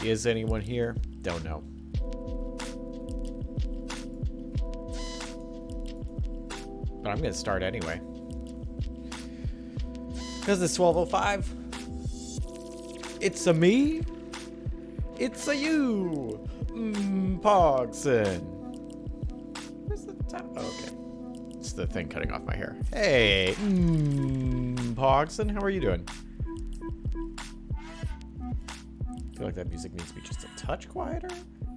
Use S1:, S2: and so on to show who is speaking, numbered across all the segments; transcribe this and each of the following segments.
S1: Is anyone here? Don't know. But I'm going to start anyway. Because it's 12:05. It's a me. It's a you. Pogson. Where's the top? Oh, okay. It's the thing cutting off my hair. Hey. Pogson, how are you doing? I feel like that music needs to be just a touch quieter.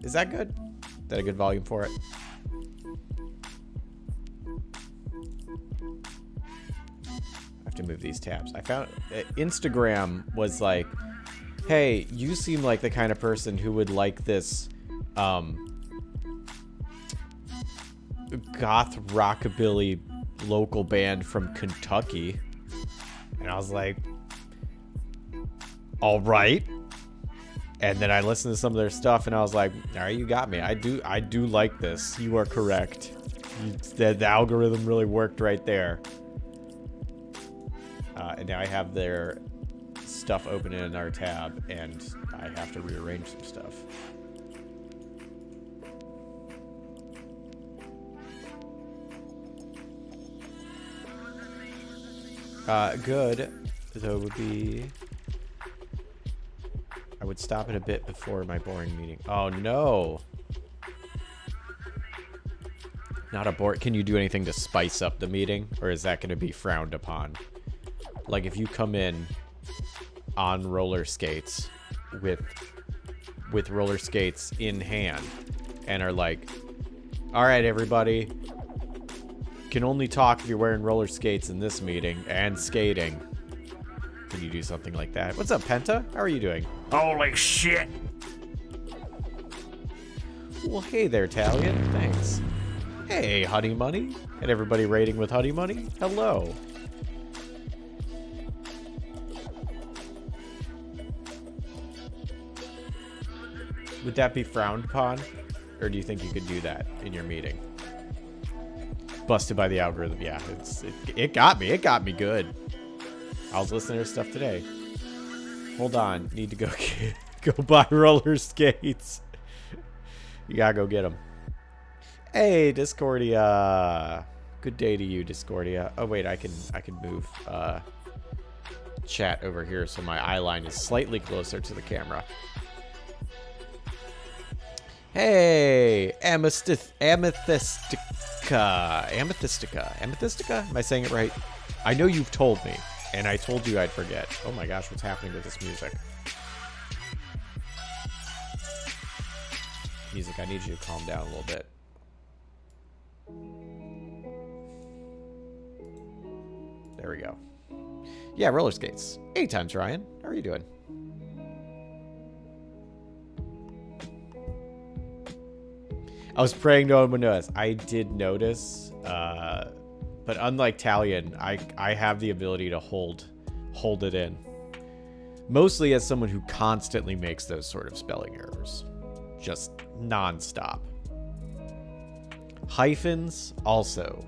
S1: Is that good? Is that a good volume for it? I have to move these tabs. I found Instagram was like, hey, you seem like the kind of person who would like this goth rockabilly local band from Kentucky. And I was like, all right. And then I listened to some of their stuff, and I was like, all right, you got me. I do like this. You are correct. The algorithm really worked right there. And now I have their stuff open in our tab, and I have to rearrange some stuff. Good. So it would be... I would stop it a bit before my boring meeting. Oh, no. Not a board. Can you do anything to spice up the meeting? Or is that going to be frowned upon? Like, if you come in on roller skates with roller skates in hand and are like, all right, everybody, can only talk if you're wearing roller skates in this meeting and skating. Can you do something like that? What's up, Penta? How are you doing?
S2: Holy shit!
S1: Well, hey there, Talion. Thanks. Hey, Honey Money. And everybody rating with Honey Money. Hello. Would that be frowned upon? Or do you think you could do that in your meeting? Busted by the algorithm. Yeah, it got me. It got me good. I was listening to stuff today. Hold on. Need to go buy roller skates. You gotta go get them. Hey, Discordia. Good day to you, Discordia. Oh, wait. I can move chat over here so my eye line is slightly closer to the camera. Hey, Amethystica. Am I saying it right? I know you've told me. And I told you I'd forget. Oh my gosh, what's happening to this music? Music, I need you to calm down a little bit. There we go. Yeah, roller skates. 8 times, Ryan. How are you doing? I was praying no one would notice. I did notice, but unlike Talion, I have the ability to hold it in. Mostly as someone who constantly makes those sort of spelling errors. Just nonstop. Hyphens, also.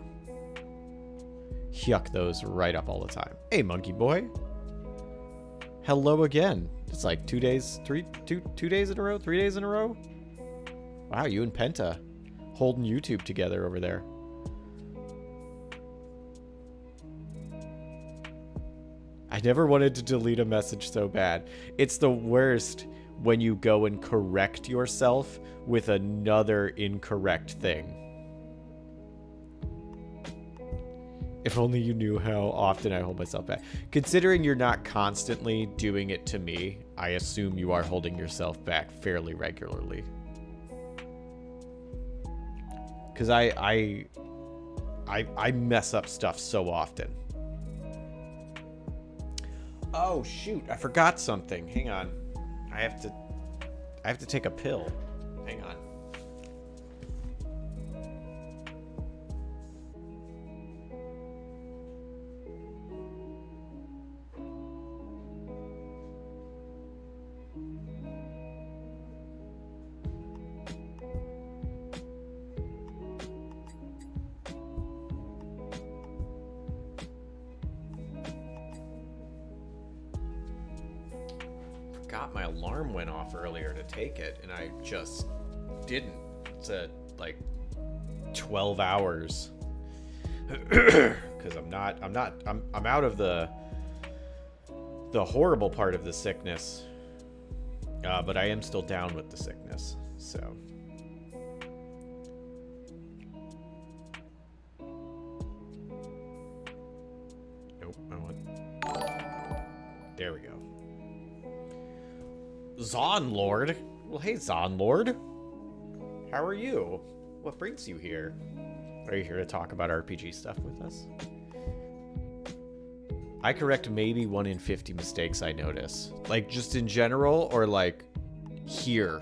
S1: Yuck those right up all the time. Hey, monkey boy. Hello again. It's like 2 days, 2 days in a row? 3 days in a row? Wow, you and Penta holding YouTube together over there. I never wanted to delete a message so bad. It's the worst when you go and correct yourself with another incorrect thing. If only you knew how often I hold myself back. Considering you're not constantly doing it to me, I assume you are holding yourself back fairly regularly. Because I mess up stuff so often. Oh shoot, I forgot something. Hang on. I have to take a pill. Hang on. My alarm went off earlier to take it, and I just didn't. It's at like 12 hours because I'm out of the horrible part of the sickness, but I am still down with the sickness. So nope. There we go. Zonlord? Well, hey, Zonlord. How are you? What brings you here? Are you here to talk about RPG stuff with us? I correct maybe 1 in 50 mistakes I notice. Like, just in general, or like here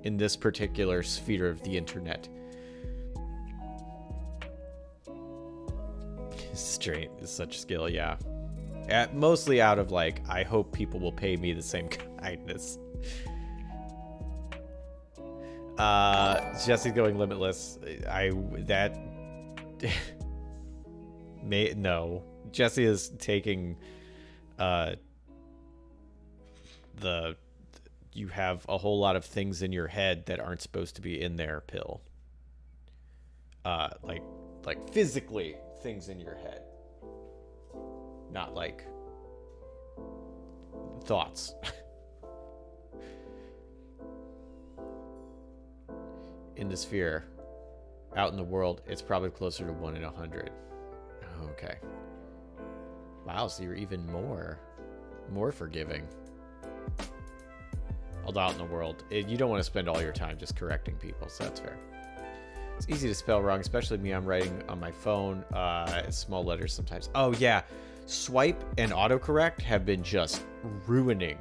S1: in this particular sphere of the internet. Straight is such skill, yeah. Mostly out of like, I hope people will pay me the same kindness. Jesse's going limitless. No. Jesse is taking you have a whole lot of things in your head that aren't supposed to be in there pill. Like physically things in your head. Not like thoughts. In the sphere, out in the world, it's probably closer to 1 in 100. Oh, okay. Wow, so you're even more forgiving. Although out in the world, you don't want to spend all your time just correcting people, so that's fair. It's easy to spell wrong, especially me. I'm writing on my phone, small letters sometimes. Oh yeah. Swipe and autocorrect have been just ruining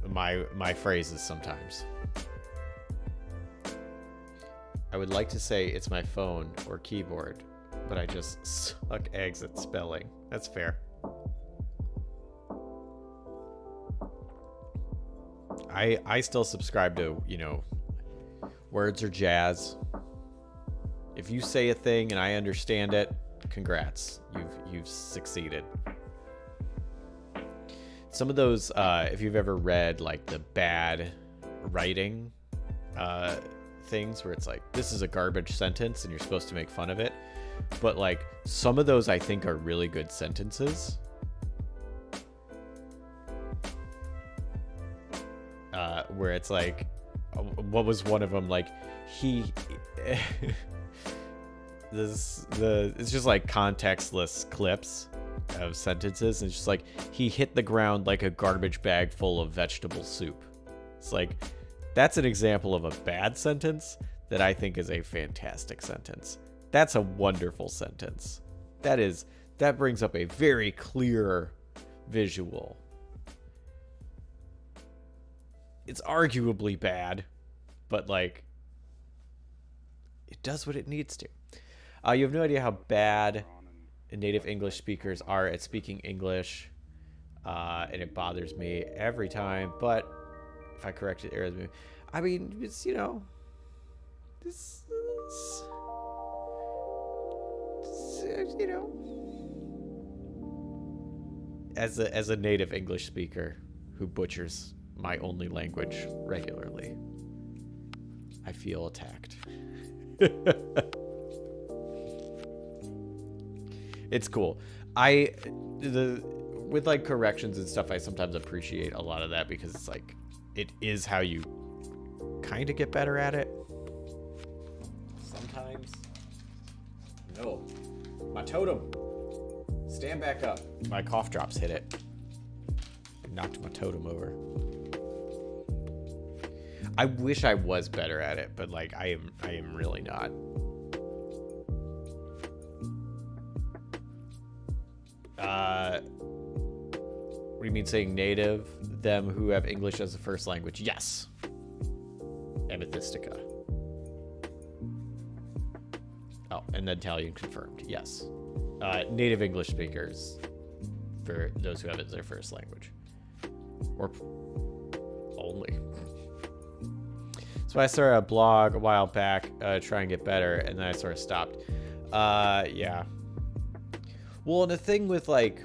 S1: my phrases sometimes. I would like to say it's my phone or keyboard, but I just suck eggs at spelling. That's fair. I still subscribe to, words are jazz. If you say a thing and I understand it, congrats, you've succeeded. Some of those, if you've ever read like the bad writing things where it's like, this is a garbage sentence and you're supposed to make fun of it, but like some of those I think are really good sentences. Where it's like, what was one of them, like it's just like contextless clips of sentences, and it's just like, he hit the ground like a garbage bag full of vegetable soup. It's like, that's an example of a bad sentence that I think is a fantastic sentence. That's a wonderful sentence. That brings up a very clear visual it's arguably bad, but like it does what it needs to. You have no idea how bad native English speakers are at speaking English, and it bothers me every time. But if I correct it, I mean, it's, you know, this is, you know, as a native English speaker who butchers my only language regularly, I feel attacked. It's cool. With like corrections and stuff, I sometimes appreciate a lot of that because it's like it is how you kind of get better at it. Sometimes. No. My totem. Stand back up. My cough drops hit it. I knocked my totem over. I wish I was better at it, but like I am really not. What do you mean saying native? Them who have English as a first language? Yes. Amethystica. Oh, and then Italian confirmed. Yes. Native English speakers, for those who have it as their first language. Or only. So I started a blog a while back, try and get better, and then I sort of stopped. Yeah. Well, and the thing with like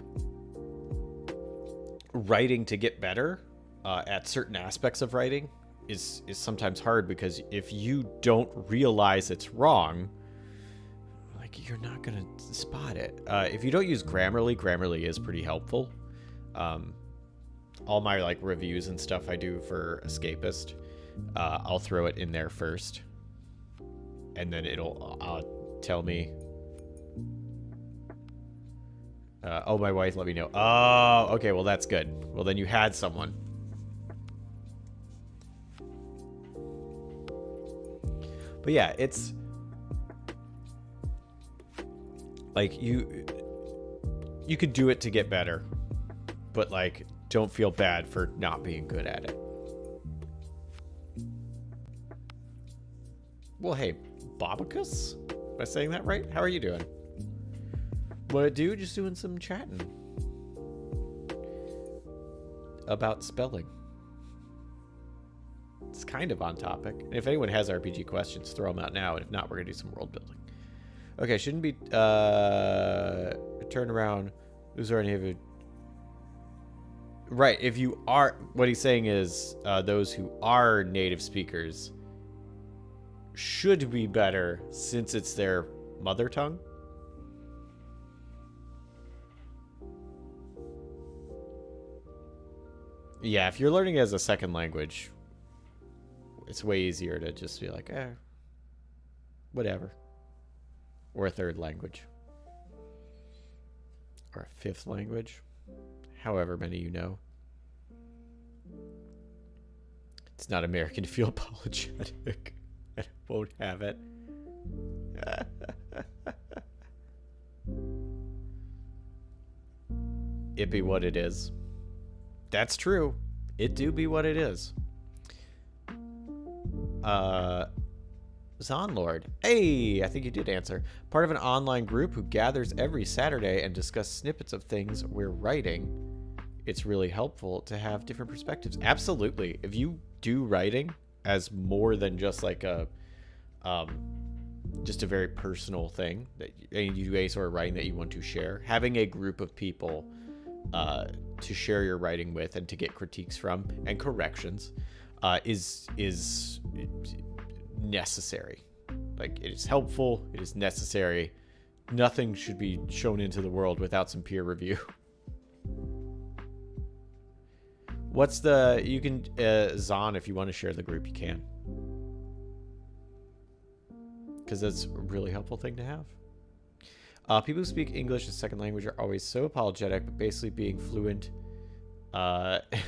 S1: writing to get better at certain aspects of writing is sometimes hard, because if you don't realize it's wrong, like you're not gonna spot it. If you don't use Grammarly is pretty helpful. All my like reviews and stuff I do for Escapist, I'll throw it in there first, and then it'll tell me. Oh, my wife let me know. Oh, okay, well that's good. Well, then you had someone. But yeah, it's like you could do it to get better, but like don't feel bad for not being good at it. Well, hey, Bobicus? Am I saying that right? How are you doing? What, dude? Just doing some chatting about spelling. It's kind of on topic. And if anyone has RPG questions, throw them out now. And if not, we're going to do some world building. Okay, shouldn't be... turn around. Who's already have a... Right, if you are... What he's saying is those who are native speakers should be better since it's their mother tongue. Yeah, if you're learning it as a second language, it's way easier to just be like, whatever. Or a third language. Or a fifth language. However many you know. It's not American to feel apologetic. I won't have it. It be what it is. That's true. It do be what it is. Zonlord. Hey, I think you did answer. Part of an online group who gathers every Saturday and discuss snippets of things we're writing. It's really helpful to have different perspectives. Absolutely. If you do writing as more than just like a very personal thing, that you do a sort of writing that you want to share, having a group of people to share your writing with and to get critiques from and corrections is necessary. Like, it is helpful, it is necessary. Nothing should be shown into the world without some peer review. What's the... You can... Zon, if you want to share the group, you can. Because that's a really helpful thing to have. People who speak English as second language are always so apologetic, but basically being fluent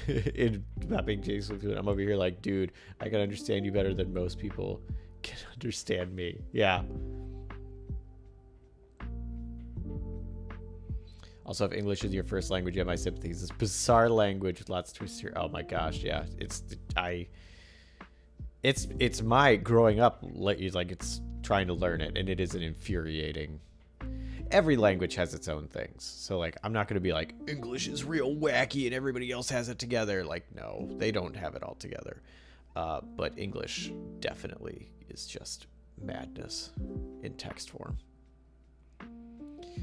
S1: in not being basically fluent. I'm over here like, dude, I can understand you better than most people can understand me. Yeah. Also, if English is your first language, you have my sympathies. This bizarre language with lots of twists here. Oh my gosh, yeah. It's my growing up, like it's trying to learn it, and it is an infuriating. Every language has its own things. So, like, I'm not going to be like, English is real wacky and everybody else has it together. Like, no, they don't have it all together. But English definitely is just madness in text form.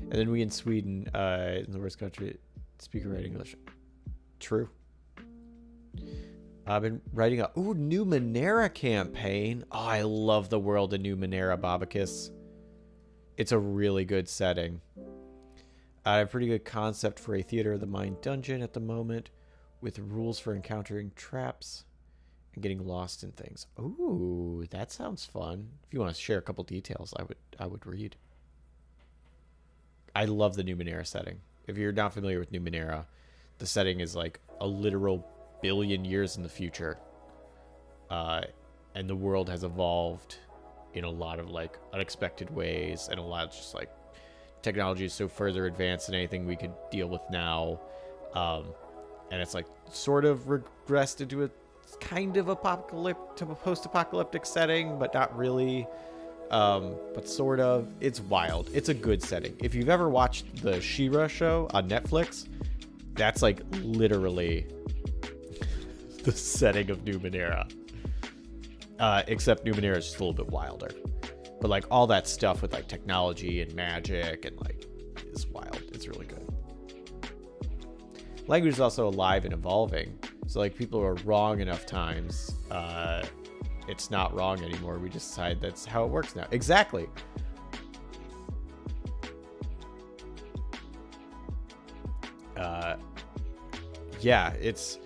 S1: And then we in Sweden, in the worst country, speak and write English. True. I've been writing a Numenera campaign. Oh, I love the world of Numenera, Babakis. It's a really good setting. I have a pretty good concept for a Theater of the Mind dungeon at the moment, with rules for encountering traps and getting lost in things. Ooh, that sounds fun. If you want to share a couple details, I would read. I love the Numenera setting. If you're not familiar with Numenera, the setting is like a literal billion years in the future. And the world has evolved in a lot of like unexpected ways, and a lot of just like technology is so further advanced than anything we could deal with now. And it's like sort of regressed into a kind of post-apocalyptic setting, but not really. But sort of. It's wild. It's a good setting. If you've ever watched the She-Ra show on Netflix, that's like literally the setting of Numenera. Except Numenera is just a little bit wilder. But like all that stuff with like technology and magic and like is wild. It's really good. Language is also alive and evolving. So like people are wrong enough times. It's not wrong anymore. We just decide that's how it works now. Exactly. Yeah, it's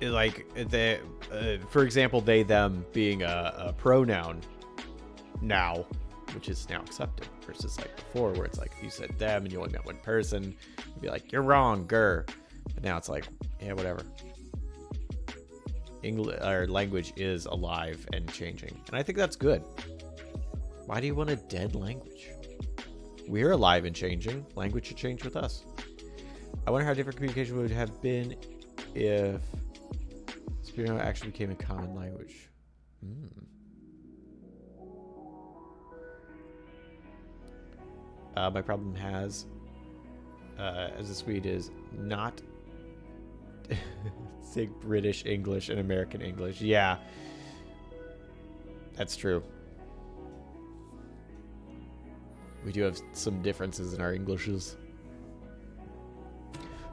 S1: like the for example, they them being a pronoun now, which is now accepted, versus like before where it's like if you said them and you only met one person, you'd be like, you're wrong, grr. But now it's like, yeah, whatever. English or language is alive and changing, and I think that's good. Why do you want a dead language? We're alive and changing. Language should change with us. I wonder how different communication would have been if Speaking actually became a common language. My problem as a Swede is not say British English and American English. Yeah, that's true. We do have some differences in our Englishes.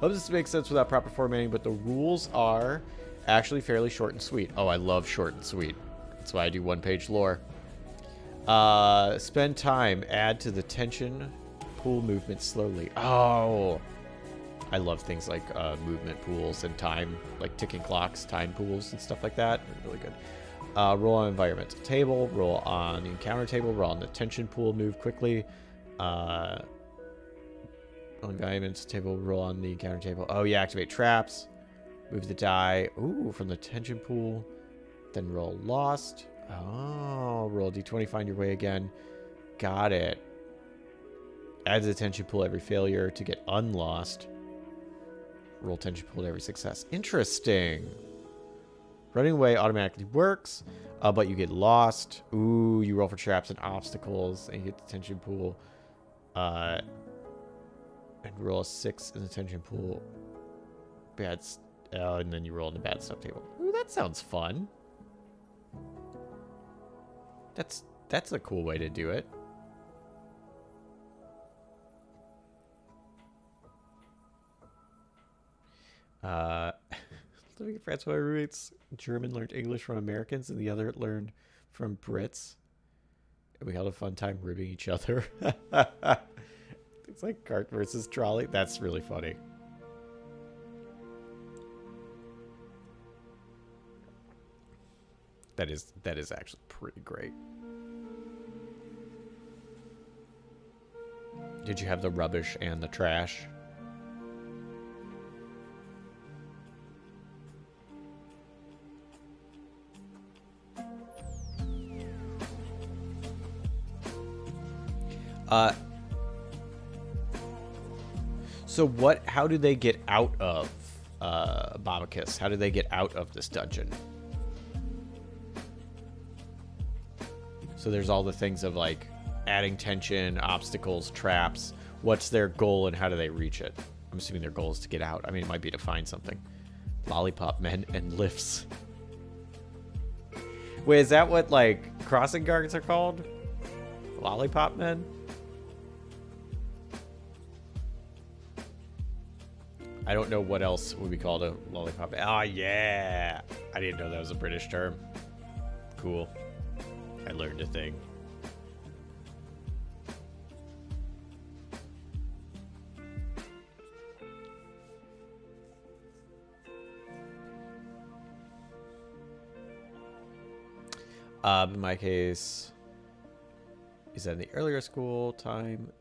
S1: Hope this makes sense without proper formatting, but the rules are actually fairly short and sweet. Oh, I love short and sweet. That's why I do one-page lore. Spend time. Add to the tension pool movement slowly. Oh, I love things like movement pools and time, like ticking clocks, time pools and stuff like that. They're really good. Roll on environmental table. Roll on the encounter table. Roll on the tension pool. Move quickly. On environmental table. Roll on the encounter table. Oh yeah, activate traps. Move the die. Ooh, from the tension pool. Then roll lost. Oh, roll d20, find your way again. Got it. Adds a tension pool every failure to get unlost. Roll tension pool to every success. Interesting. Running away automatically works, but you get lost. Ooh, you roll for traps and obstacles, and you get the tension pool. And roll a 6 in the tension pool. Bad. And then you roll in the bad stuff table. Ooh, that sounds fun. That's a cool way to do it. Living in France, my roommates German learned English from Americans, and the other learned from Brits. And we had a fun time ribbing each other. It's like cart versus trolley. That's really funny. That is actually pretty great. Did you have the rubbish and the trash? So what? How do they get out of Babakis? How do they get out of this dungeon? So there's all the things of like adding tension, obstacles, traps. What's their goal and how do they reach it? I'm assuming their goal is to get out. I mean, it might be to find something. Lollipop men and lifts. Wait, is that what like crossing guards are called? Lollipop men? I don't know what else would be called a lollipop. Oh, yeah. I didn't know that was a British term. Cool. I learned a thing. In my case, is that in the earlier school time?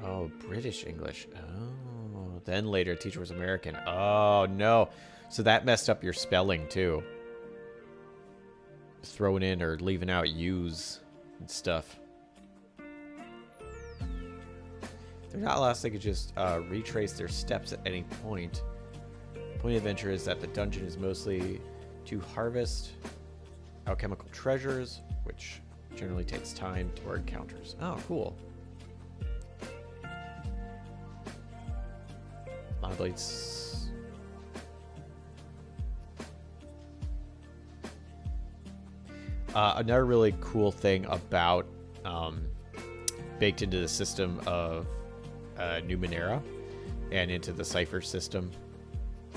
S1: Oh, British English. Oh, then later teacher was American. Oh, no. So that messed up your spelling, too. Throwing in or leaving out U's and stuff. They're not lost. They could just retrace their steps at any point. The point of the adventure is that the dungeon is mostly to harvest alchemical treasures, which generally takes time to encounters. Oh, cool. Monoblades. Another really cool thing about baked into the system of Numenera and into the Cypher system,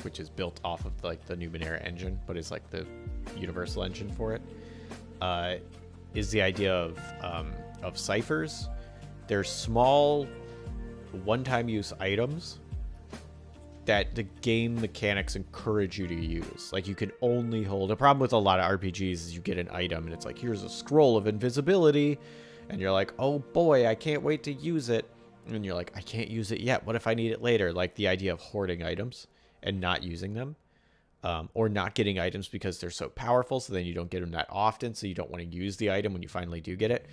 S1: which is built off of like the Numenera engine, but is like the universal engine for it, is the idea of ciphers. They're small one-time use items that the game mechanics encourage you to use. Like you can only hold. The problem with a lot of RPGs is you get an item and it's like, here's a scroll of invisibility, and you're like, oh boy, I can't wait to use it. And you're like, I can't use it yet. What if I need it later? Like the idea of hoarding items and not using them, or not getting items because they're so powerful, so then you don't get them that often, so you don't want to use the item when you finally do get it.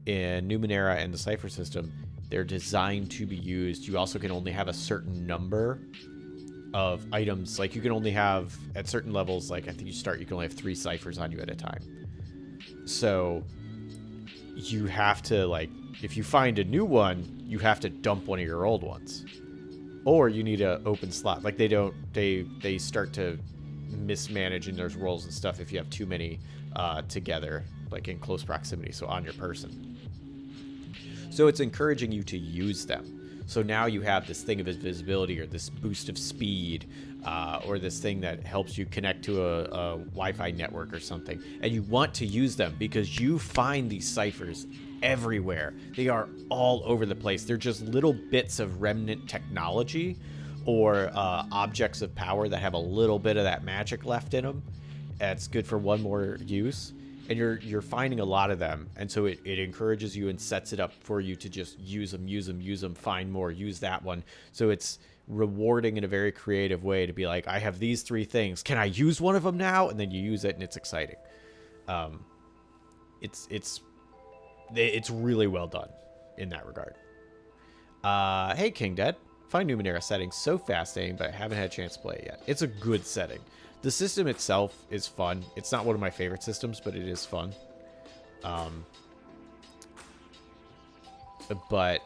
S1: In Numenera and the Cypher system, they're designed to be used. You also can only have a certain number of items. Like you can only have, at certain levels, like I think you can only have 3 ciphers on you at a time. So you have to, like, if you find a new one, you have to dump one of your old ones. Or you need an open slot. Like they start to mismanage in those roles and stuff if you have too many together, like in close proximity, so on your person. So it's encouraging you to use them. So now you have this thing of invisibility, or this boost of speed, or this thing that helps you connect to a Wi-Fi network or something. And you want to use them because you find these ciphers everywhere. They are all over the place. They're just little bits of remnant technology or objects of power that have a little bit of that magic left in them. That's good for one more use. And you're finding a lot of them, and so it encourages you and sets it up for you to just use them, find more, use that one. So it's rewarding in a very creative way to be like, I have these 3 things. Can I use one of them now? And then you use it, and it's exciting. It's really well done in that regard. Hey, King Dead. Find Numenera settings so fascinating, but I haven't had a chance to play it yet. It's a good setting. The system itself is fun. It's not one of my favorite systems, but it is fun. But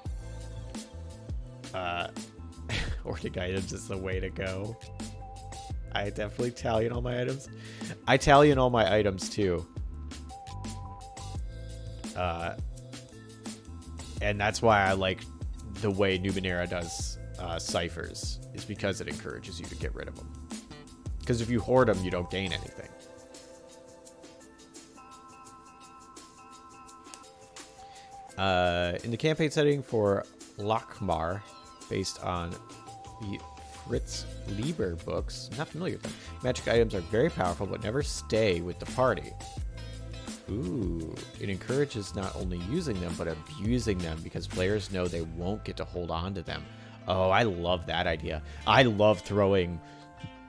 S1: hoarding items is the way to go. I definitely tally in all my items. I tally in all my items too. And that's why I like the way Numenera does ciphers, is because it encourages you to get rid of them. Because if you hoard them, you don't gain anything. In the campaign setting for Lochmar, based on the Fritz Lieber books, I'm not familiar with them. Magic items are very powerful, but never stay with the party. Ooh, it encourages not only using them, but abusing them, because players know they won't get to hold on to them. Oh, I love that idea. I love throwing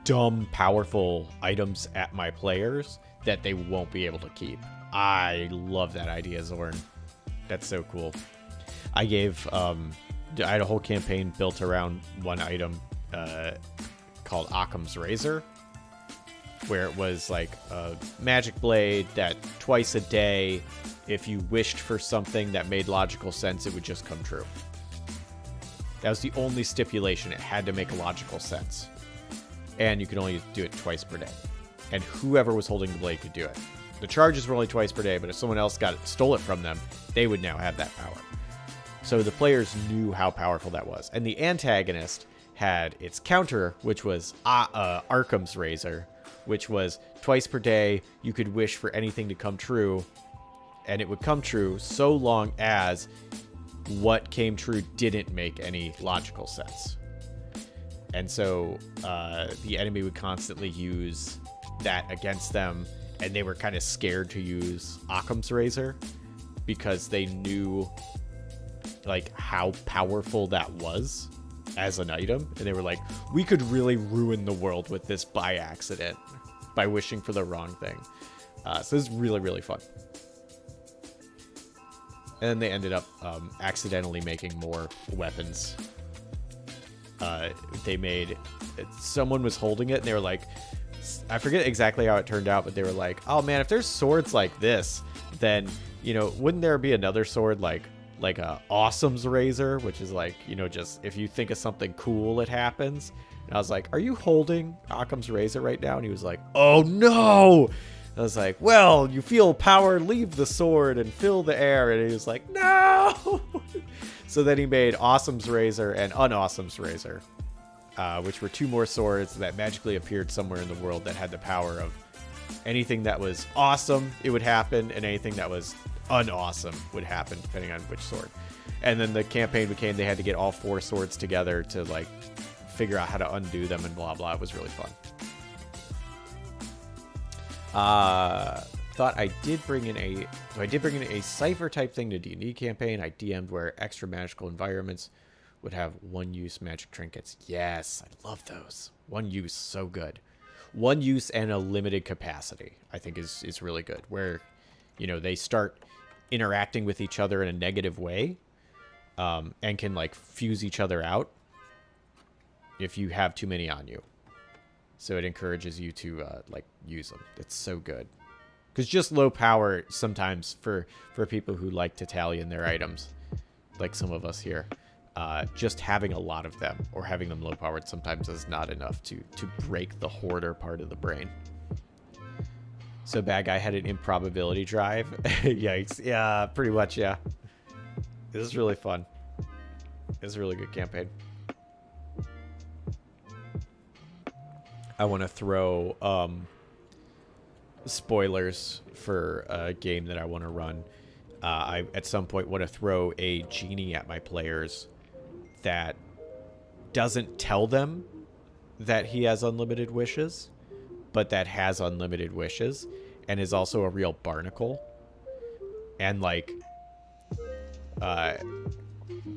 S1: dumb, powerful items at my players that they won't be able to keep. I love that idea, Zorn. That's so cool. I gave I had a whole campaign built around one item called Occam's Razor, where it was like a magic blade that twice a day, if you wished for something that made logical sense, it would just come true. That was the only stipulation. It had to make logical sense. And you could only do it twice per day. And whoever was holding the blade could do it. The charges were only twice per day, but if someone else stole it from them, they would now have that power. So the players knew how powerful that was. And the antagonist had its counter, which was Arkham's Razor, which was twice per day, you could wish for anything to come true, and it would come true so long as what came true didn't make any logical sense. And so the enemy would constantly use that against them, and they were kind of scared to use Occam's Razor because they knew like how powerful that was as an item, and they were like, we could really ruin the world with this by accident by wishing for the wrong thing. So this is really, really fun. And then they ended up accidentally making more weapons. Someone was holding it, and they were like, I forget exactly how it turned out, but they were like, oh man, if there's swords like this, then, you know, wouldn't there be another sword like a Awesome's Razor, which is like, you know, just if you think of something cool, it happens. And I was like, are you holding Occam's Razor right now? And he was like, oh no. I was like, well, you feel power leave the sword and fill the air. And he was like, no. So then he made Awesome's Razor and Unawesome's Razor, which were two more swords that magically appeared somewhere in the world that had the power of anything that was awesome, it would happen, and anything that was unawesome would happen, depending on which sword. And then the campaign became they had to get all four swords together to like figure out how to undo them and blah blah. It was really fun. Thought I did bring in a cipher type thing to D&D campaign. I DM'd where extra magical environments would have one use magic trinkets. Yes, I love those. One use, so good. One use and a limited capacity, I think is really good. Where, you know, they start interacting with each other in a negative way, and can like fuse each other out if you have too many on you. So it encourages you to like use them. It's so good. Because just low power sometimes for people who like to tally in their items, like some of us here, just having a lot of them or having them low powered sometimes is not enough to break the hoarder part of the brain. So bad guy had an improbability drive. Yikes. Yeah, pretty much, yeah. This is really fun. It's a really good campaign. I want to throw spoilers for a game that I want to run. I, at some point, want to throw a genie at my players that doesn't tell them that he has unlimited wishes, but that has unlimited wishes and is also a real barnacle. And, like,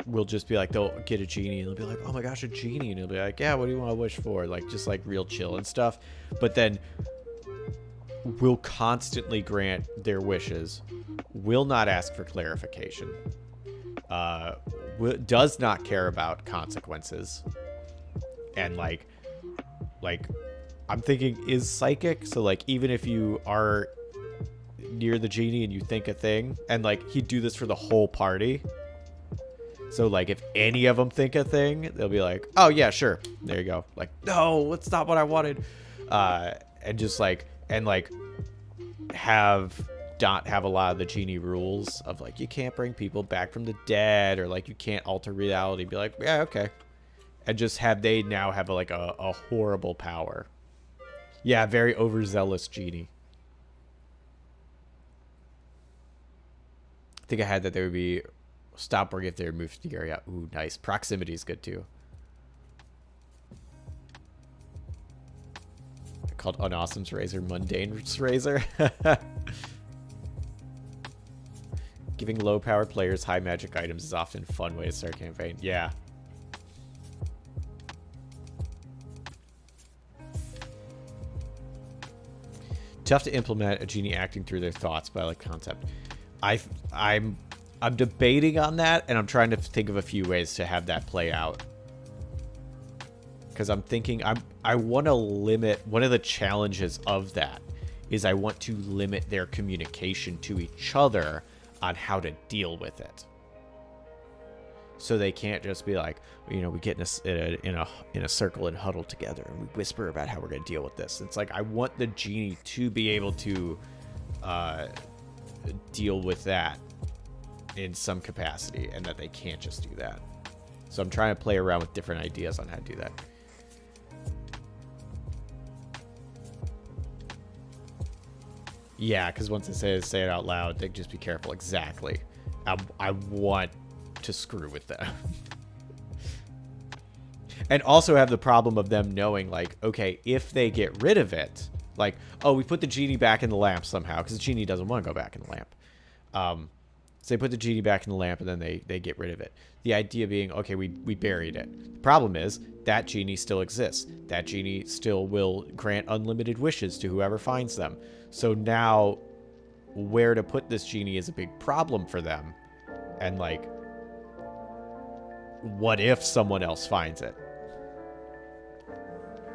S1: we'll just be like, they'll get a genie and they'll be like, oh my gosh, a genie. And he'll be like, yeah, what do you want to wish for? Like, just like real chill and stuff. But then will constantly grant their wishes, will not ask for clarification, does not care about consequences, and like I'm thinking is psychic. So like even if you are near the genie and you think a thing, and like he'd do this for the whole party. So like if any of them think a thing, they'll be like, oh yeah, sure, there you go. Like, no, that's not what I wanted. And just like, and like not have a lot of the genie rules of like, you can't bring people back from the dead, or like you can't alter reality. Be like, yeah, okay. And just they now have like a horrible power. Yeah, very overzealous genie. I think I had that they would be stop working if they were moved to the area. Ooh, nice. Proximity is good too. Called Unawesome's Razor, Mundane's Razor. Giving low-powered players high magic items is often a fun way to start a campaign. Yeah. Tough to implement a genie acting through their thoughts, but I like concept. I'm I'm debating on that, and I'm trying to think of a few ways to have that play out. Because I'm thinking I want to limit, one of the challenges of that is I want to limit their communication to each other on how to deal with it. So they can't just be like, you know, we get in a circle and huddle together and we whisper about how we're going to deal with this. It's like I want the genie to be able to deal with that in some capacity, and that they can't just do that. So I'm trying to play around with different ideas on how to do that. Yeah, because once I say it out loud, they just be careful. Exactly. I want to screw with them. And also have the problem of them knowing, like, okay, if they get rid of it, like, oh, we put the genie back in the lamp somehow, because the genie doesn't want to go back in the lamp. So they put the genie back in the lamp, and then they get rid of it. The idea being, okay, we buried it. The problem is, that genie still exists. That genie still will grant unlimited wishes to whoever finds them. So now, where to put this genie is a big problem for them. And, like, what if someone else finds it?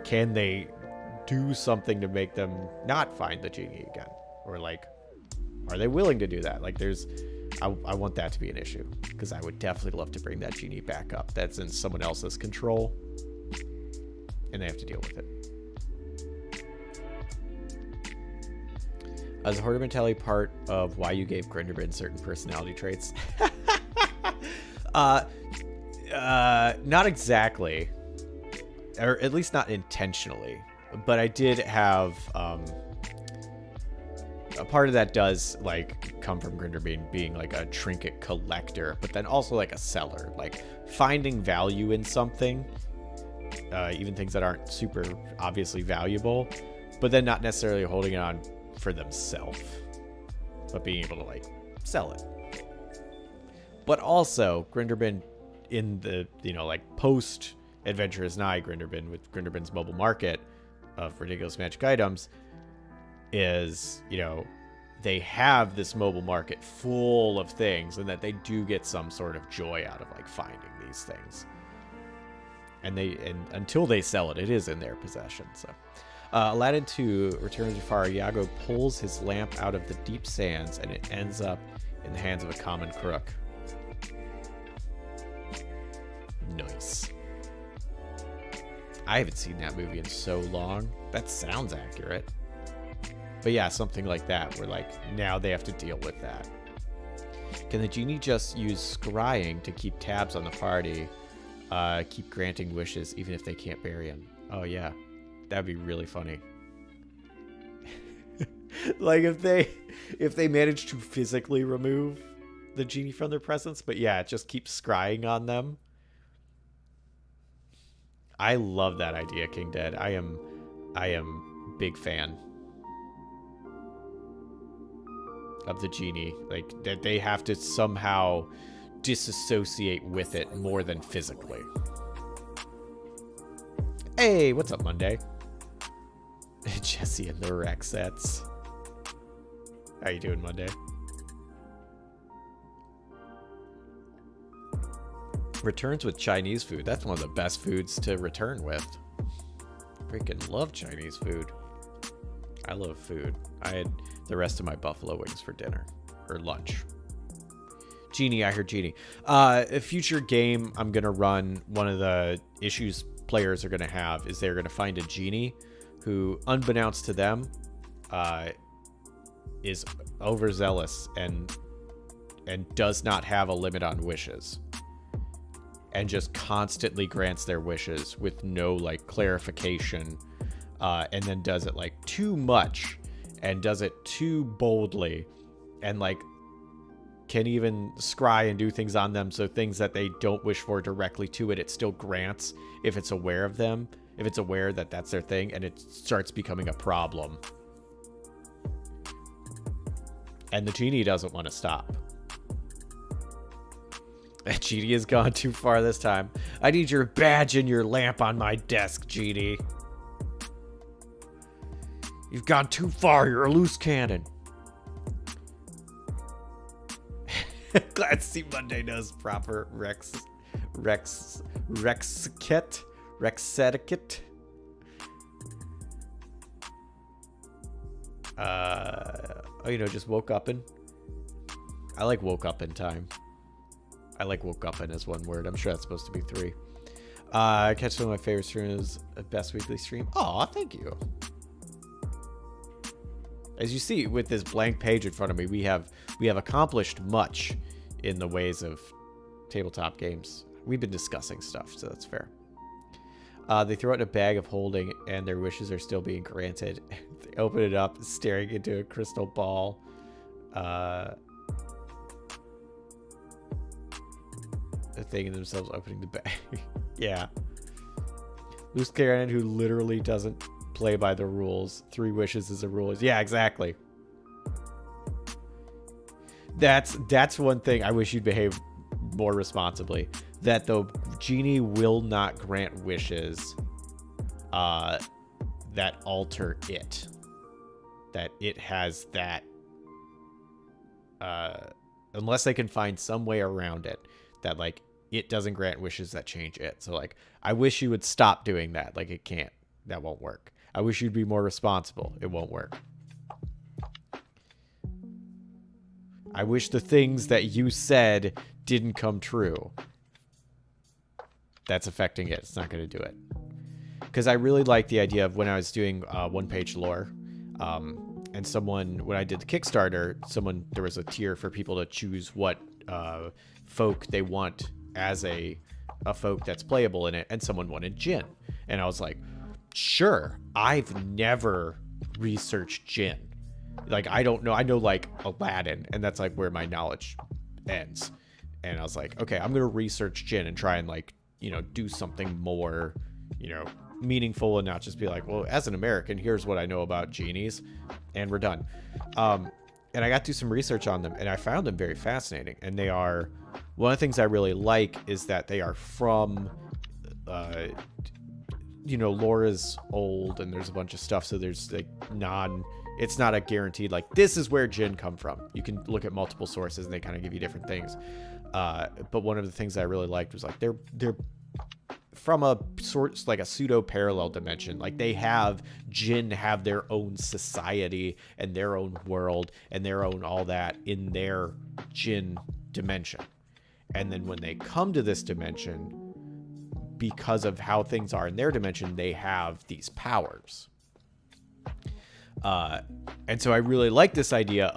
S1: Can they do something to make them not find the genie again? Or, like, are they willing to do that? Like, I want that to be an issue, because I would definitely love to bring that genie back up. That's in someone else's control, and they have to deal with it. Is horde mentality part of why you gave Grindelbrand certain personality traits? Not exactly, or at least not intentionally, but I did have a part of that does, like, come from Grindelbrand being like a trinket collector, but then also like a seller, like finding value in something, even things that aren't super obviously valuable, but then not necessarily holding it on for themselves, but being able to, like, sell it. But also Grindelbrand in the, you know, like, post Adventurers Nigh Grindelbrand, with Grindelbrand's mobile market of ridiculous magic items, is, you know, they have this mobile market full of things, and that they do get some sort of joy out of, like, finding these things. And until they sell it, it is in their possession. So Aladdin 2 returns to Jafar. Iago pulls his lamp out of the deep sands, and it ends up in the hands of a common crook. Nice. I haven't seen that movie in so long. That sounds accurate. But yeah, something like that, where, like, now they have to deal with that. Can the genie just use scrying to keep tabs on the party? Keep granting wishes even if they can't bury him. Oh yeah, that'd be really funny. Like, if they manage to physically remove the genie from their presence, but yeah, it just keeps scrying on them. I love that idea, King Dead. I am big fan of the genie. Like, that they have to somehow disassociate with it more than physically. Hey, what's up, Monday? Jesse and the Rexettes. How you doing, Monday? Returns with Chinese food. That's one of the best foods to return with. Freaking love Chinese food. I love food. I had the rest of my buffalo wings for dinner. Or lunch. Genie, I heard Genie. A future game I'm going to run, one of the issues players are going to have is they're going to find a genie who, unbeknownst to them, is overzealous and does not have a limit on wishes. And just constantly grants their wishes with no, like, clarification. And then does it, like, too much. And does it too boldly. And, like, can even scry and do things on them, so things that they don't wish for directly to it, it still grants if it's aware of them, if it's aware that that's their thing, and it starts becoming a problem. And the genie doesn't want to stop. That genie has gone too far this time. I need your badge and your lamp on my desk, genie. You've gone too far. You're a loose cannon. Glad to see Monday knows proper Rex etiquette. Just woke up in. I like woke up in time. I like woke up in as one word. I'm sure that's supposed to be 3. Catch one of my favorite streams, best weekly stream. Oh, thank you. As you see with this blank page in front of me, we have accomplished much in the ways of tabletop games. We've been discussing stuff, so that's fair. They throw it in a bag of holding, and their wishes are still being granted. They open it up, staring into a crystal ball. The thing in themselves opening the bag. Yeah. Loose cannon who literally doesn't play by the rules. 3 wishes is a rule. Yeah, exactly. That's one thing I wish you'd behave more responsibly. That the genie will not grant wishes that alter it. That it has that unless they can find some way around it that like it doesn't grant wishes that change it. So like I wish you would stop doing that. Like it can't. That won't work. I wish you'd be more responsible. It won't work. I wish the things that you said didn't come true. That's affecting it. It's not going to do it. Because I really like the idea of when I was doing one-page lore, and when I did the Kickstarter, there was a tier for people to choose what folk they want as a folk that's playable in it, and someone wanted Jinn. And I was like, sure, I've never researched Jinn. Like, I don't know. I know, like, Aladdin, and that's, like, where my knowledge ends. And I was like, okay, I'm going to research Jinn and try and, like, do something more, meaningful and not just be like, well, as an American, here's what I know about genies, and we're done. And I got to do some research on them, and I found them very fascinating. And they are, one of the things I really like is that they are from, lore is old, and there's a bunch of stuff, so there's, like, it's not a guaranteed, like, this is where Jinn come from. You can look at multiple sources, and they kind of give you different things. But one of the things I really liked was, like, they're from a sort, like a pseudo parallel dimension. Like Jinn have their own society and their own world and their own all that in their Jinn dimension. And then when they come to this dimension, because of how things are in their dimension, they have these powers. And so I really like this idea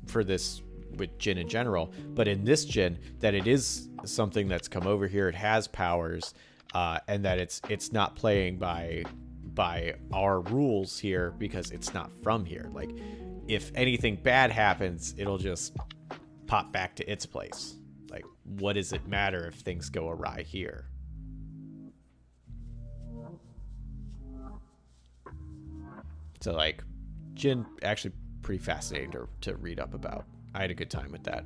S1: for this with Jinn in general, but in this Jinn, that it is something that's come over here. It has powers, and that it's not playing by our rules here because it's not from here. Like, if anything bad happens, it'll just pop back to its place. Like, what does it matter if things go awry here? So, like, Jinn actually pretty fascinating to read up about. I had a good time with that.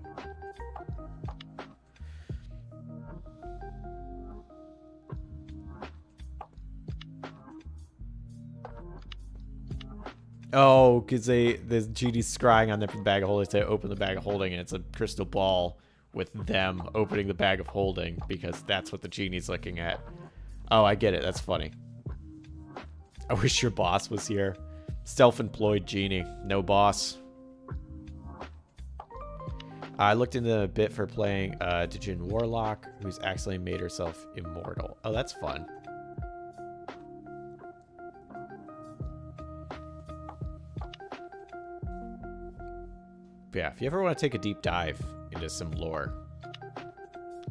S1: Oh, because the genie's scrying on the bag of holding to open the bag of holding, and it's a crystal ball with them opening the bag of holding because that's what the genie's looking at. Oh, I get it. That's funny. I wish your boss was here. Self-employed genie. No boss. I looked into a bit for playing Djinn Warlock, who's actually made herself immortal. Oh, that's fun. But yeah, if you ever want to take a deep dive into some lore,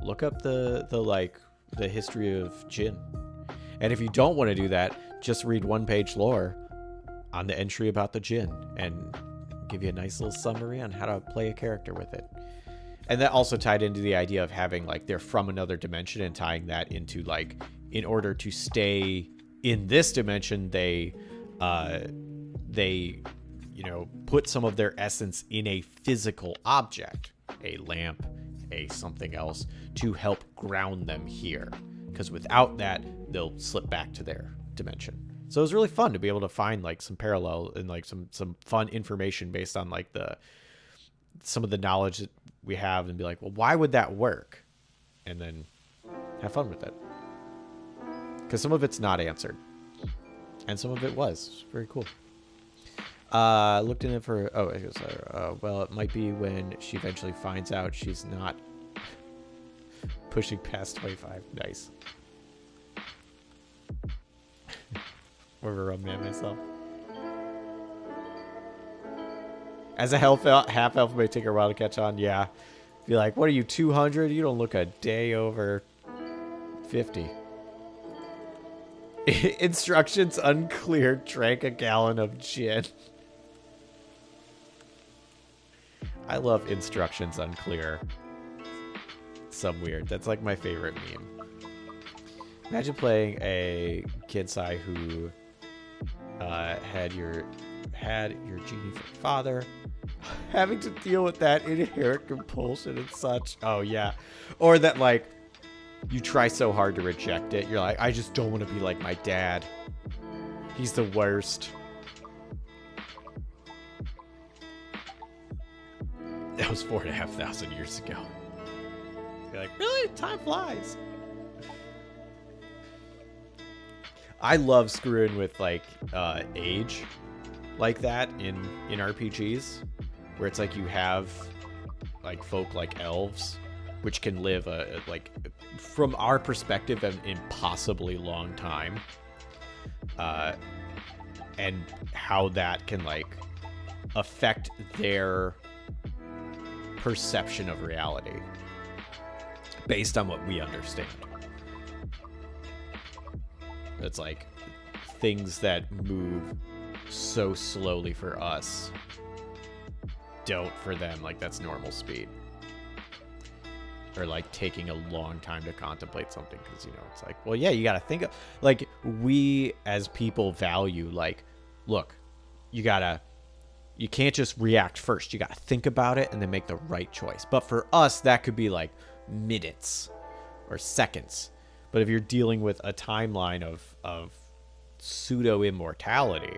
S1: look up the history of Jinn. And if you don't want to do that, just read one-page lore on the entry about the Jinn and give you a nice little summary on how to play a character with it. And that also tied into the idea of having, like, they're from another dimension and tying that into, like, in order to stay in this dimension, they put some of their essence in a physical object, a lamp, a something else, to help ground them here. Because without that, they'll slip back to their dimension. So it was really fun to be able to find, like, some parallel and, like, some fun information based on, like, some of the knowledge that we have and be like, well, why would that work? And then have fun with it. Because some of it's not answered. And some of it was. It's very cool. Looked in it for... Oh, I guess, well, it might be when she eventually finds out she's not pushing past 25. Nice. More of a rum man myself. As a half-elf may take a while to catch on. Yeah. Be like, what are you, 200? You don't look a day over 50. Instructions unclear. Drank a gallon of gin. I love instructions unclear. Some weird. That's like my favorite meme. Imagine playing a Kinsai who had your genie father, having to deal with that inherent compulsion and such. Oh yeah, or that like you try so hard to reject it. You're like, I just don't want to be like my dad. He's the worst. That was 4,500 years ago. You're like, really? Time flies. I love screwing with like age like that in RPGs, where it's like you have like folk like elves, which can live like from our perspective an impossibly long time, and how that can like affect their perception of reality based on what we understand. It's like things that move so slowly for us don't for them. Like that's normal speed. Or like taking a long time to contemplate something, because you know it's like, well, yeah, you got to think of, like, we as people value like, look, you can't just react first. You got to think about it and then make the right choice. But for us, that could be like minutes or seconds. But if you're dealing with a timeline of pseudo immortality,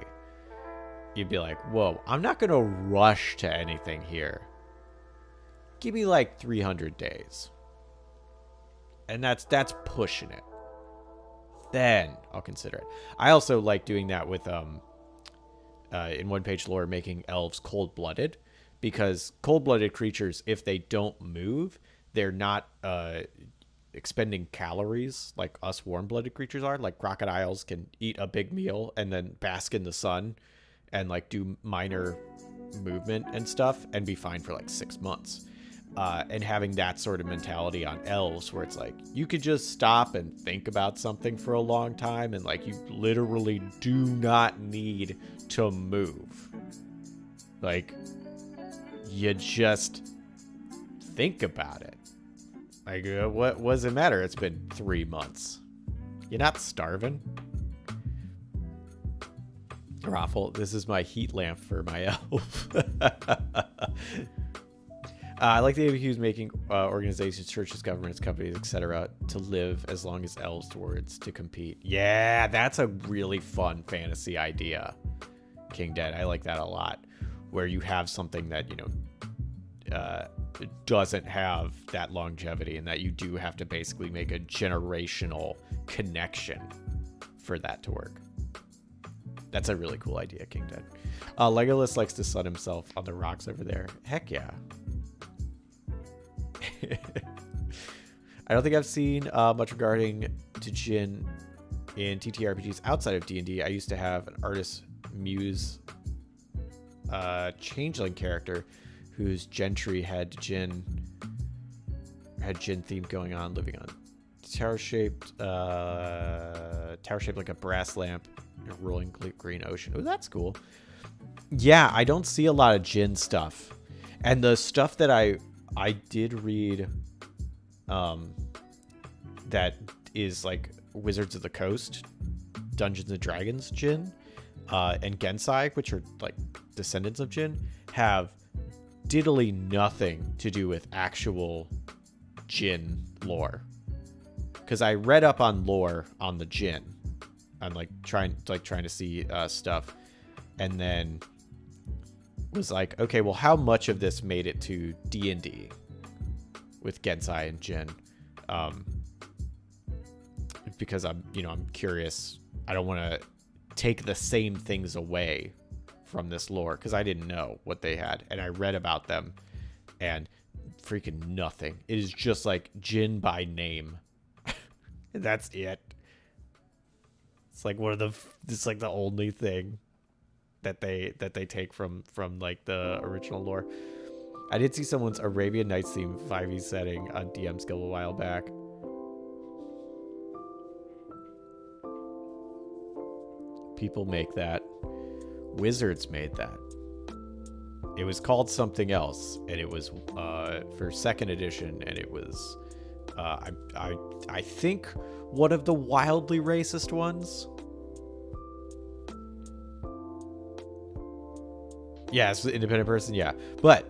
S1: you'd be like, whoa, I'm not going to rush to anything here. Give me like 300 days. And that's pushing it. Then I'll consider it. I also like doing that with in one-page lore, making elves cold-blooded, because cold-blooded creatures, if they don't move, they're not expending calories like us warm-blooded creatures are. Like crocodiles can eat a big meal and then bask in the sun and like do minor movement and stuff and be fine for like 6 months. And having that sort of mentality on elves, where it's like you could just stop and think about something for a long time, and like you literally do not need to move. Like you just think about it. Like, what does it matter? It's been 3 months. You're not starving. Raffle, this is my heat lamp for my elf. I like the idea he was making organizations, churches, governments, companies, etc. to live as long as elves towards to compete. Yeah, that's a really fun fantasy idea, King Dead. I like that a lot. Where you have something that, you know, doesn't have that longevity, and that you do have to basically make a generational connection for that to work. That's a really cool idea, King Dead. Legolas likes to sun himself on the rocks over there. Heck yeah. I don't think I've seen much regarding to Jin in TTRPGs outside of D&D. I used to have an artist muse changeling character whose gentry had Jin theme going on, living on tower shaped like a brass lamp in a rolling green ocean. Oh, that's cool. Yeah, I don't see a lot of Jin stuff, and the stuff that I did read that is like Wizards of the Coast, Dungeons and Dragons Jin, and Gensai, which are like descendants of Jin, have diddly nothing to do with actual Jin lore. Because I read up on lore on the Jin. I'm like trying to see stuff, and then was like, okay, well, how much of this made it to D&D? with Gensai and Jin. Because I'm curious. I don't want to take the same things away from this lore because I didn't know what they had, and I read about them and freaking nothing. It is just like Jin by name. That's it. It's like it's like the only thing that they take from like the original lore. I did see someone's Arabian Nights theme 5e setting on DM Skill a while back. People make that. Wizards made that. It was called something else, and it was for 2nd edition, and it was I think one of the wildly racist ones. Yeah, it's an independent person, yeah. But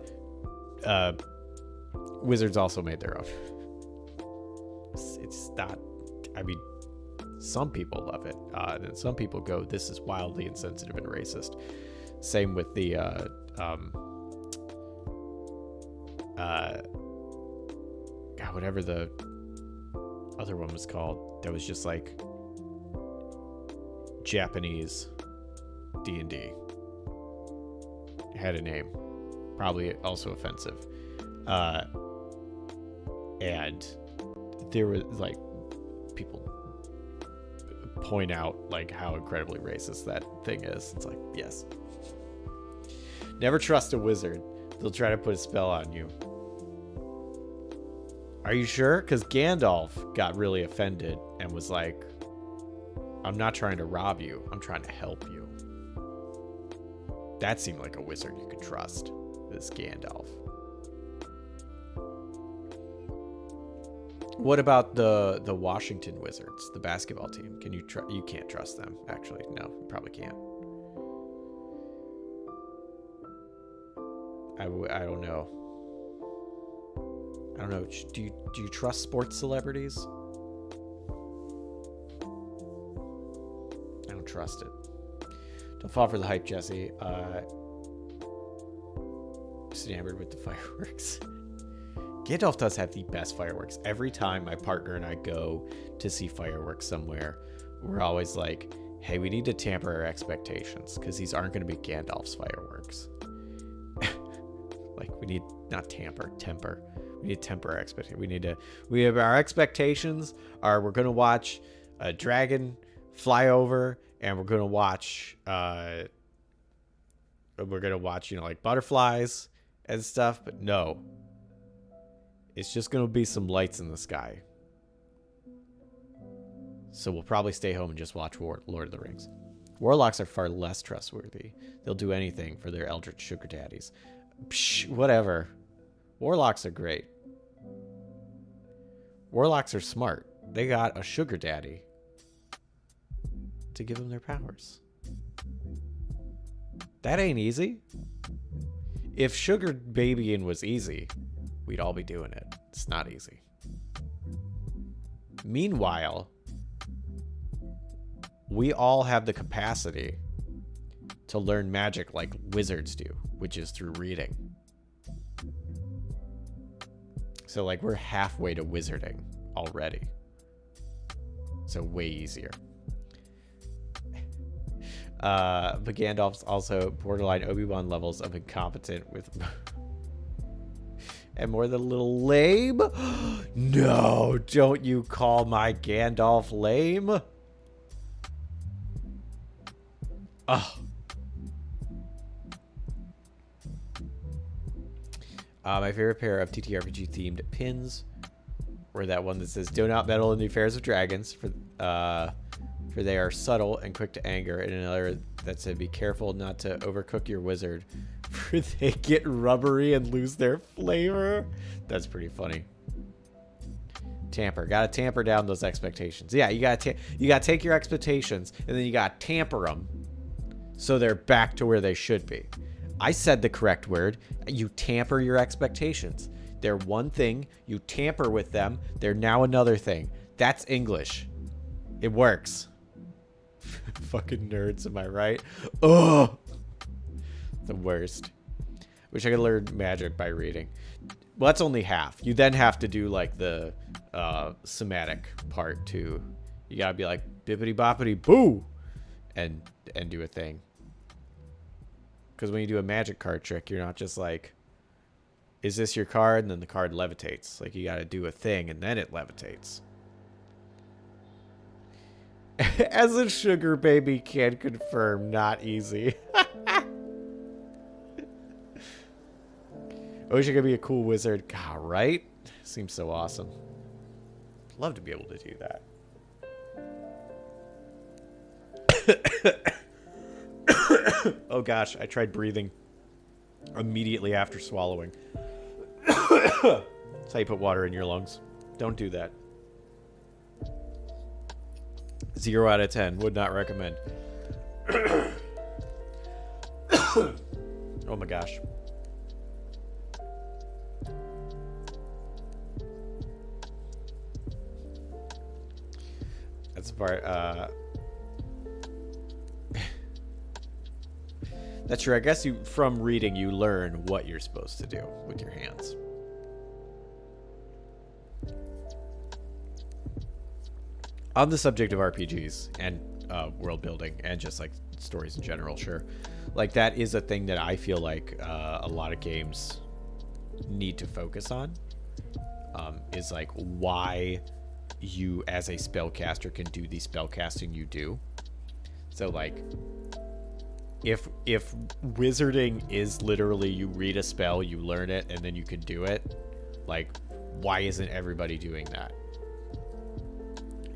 S1: Wizards also made their own. It's not, I mean, some people love it. And some people go, this is wildly insensitive and racist. Same with the God, whatever the other one was called, that was just like Japanese D&D. It had a name, probably also offensive. And there was like people point out like how incredibly racist that thing is. It's like, yes. Never trust a wizard. They'll try to put a spell on you. Are you sure? Because Gandalf got really offended and was like, I'm not trying to rob you. I'm trying to help you. That seemed like a wizard you could trust. This Gandalf. What about the Washington Wizards, the basketball team? Can you you can't trust them, actually. No, you probably can't. I don't know. I don't know. Do you trust sports celebrities? I don't trust it. Don't fall for the hype, Jesse. Just enamored with the fireworks. Gandalf does have the best fireworks. Every time my partner and I go to see fireworks somewhere, we're always like, hey, we need to temper our expectations because these aren't going to be Gandalf's fireworks. Like, we need not temper. We need to temper our expectations. Our expectations are we're going to watch a dragon fly over, and we're going to watch, like butterflies and stuff. But no, it's just going to be some lights in the sky. So we'll probably stay home and just watch Lord of the Rings. Warlocks are far less trustworthy. They'll do anything for their eldritch sugar daddies. Psh, whatever. Warlocks are great. Warlocks are smart. They got a sugar daddy to give them their powers. That ain't easy. If sugar babying was easy, we'd all be doing it. It's not easy. Meanwhile, we all have the capacity to learn magic like wizards do, which is through reading. So like we're halfway to wizarding already. So way easier. But Gandalf's also borderline Obi-Wan levels of incompetent with and more than a little lame. No, don't you call my Gandalf lame? Oh. My favorite pair of TTRPG themed pins were that one that says "Do not meddle in the affairs of dragons," for they are subtle and quick to anger, and another that said "Be careful not to overcook your wizard, for they get rubbery and lose their flavor." That's pretty funny. Tamper, gotta tamper down those expectations. Yeah, you gotta take your expectations and then you gotta tamper them so they're back to where they should be. I said the correct word. You tamper your expectations. They're one thing. You tamper with them. They're now another thing. That's English. It works. Fucking nerds, am I right? Ugh. The worst. Wish I could learn magic by reading. Well, that's only half. You then have to do like the somatic part too. You gotta be like bippity boppity boo, and do a thing. Because when you do a magic card trick, you're not just like, is this your card? And then the card levitates. Like, you gotta do a thing and then it levitates. As a sugar baby can confirm, not easy. I wish I could be a cool wizard. God, right? Seems so awesome. Love to be able to do that. Oh gosh, I tried breathing immediately after swallowing. That's how you put water in your lungs. Don't do that. 0 out of 10. Would not recommend. Oh my gosh. That's the part. That's true. I guess from reading, you learn what you're supposed to do with your hands. On the subject of RPGs and world building and just like stories in general, sure. Like, that is a thing that I feel like a lot of games need to focus on. Is like why you as a spellcaster can do the spellcasting you do. So like, if wizarding is literally you read a spell, you learn it, and then you can do it, like, why isn't everybody doing that?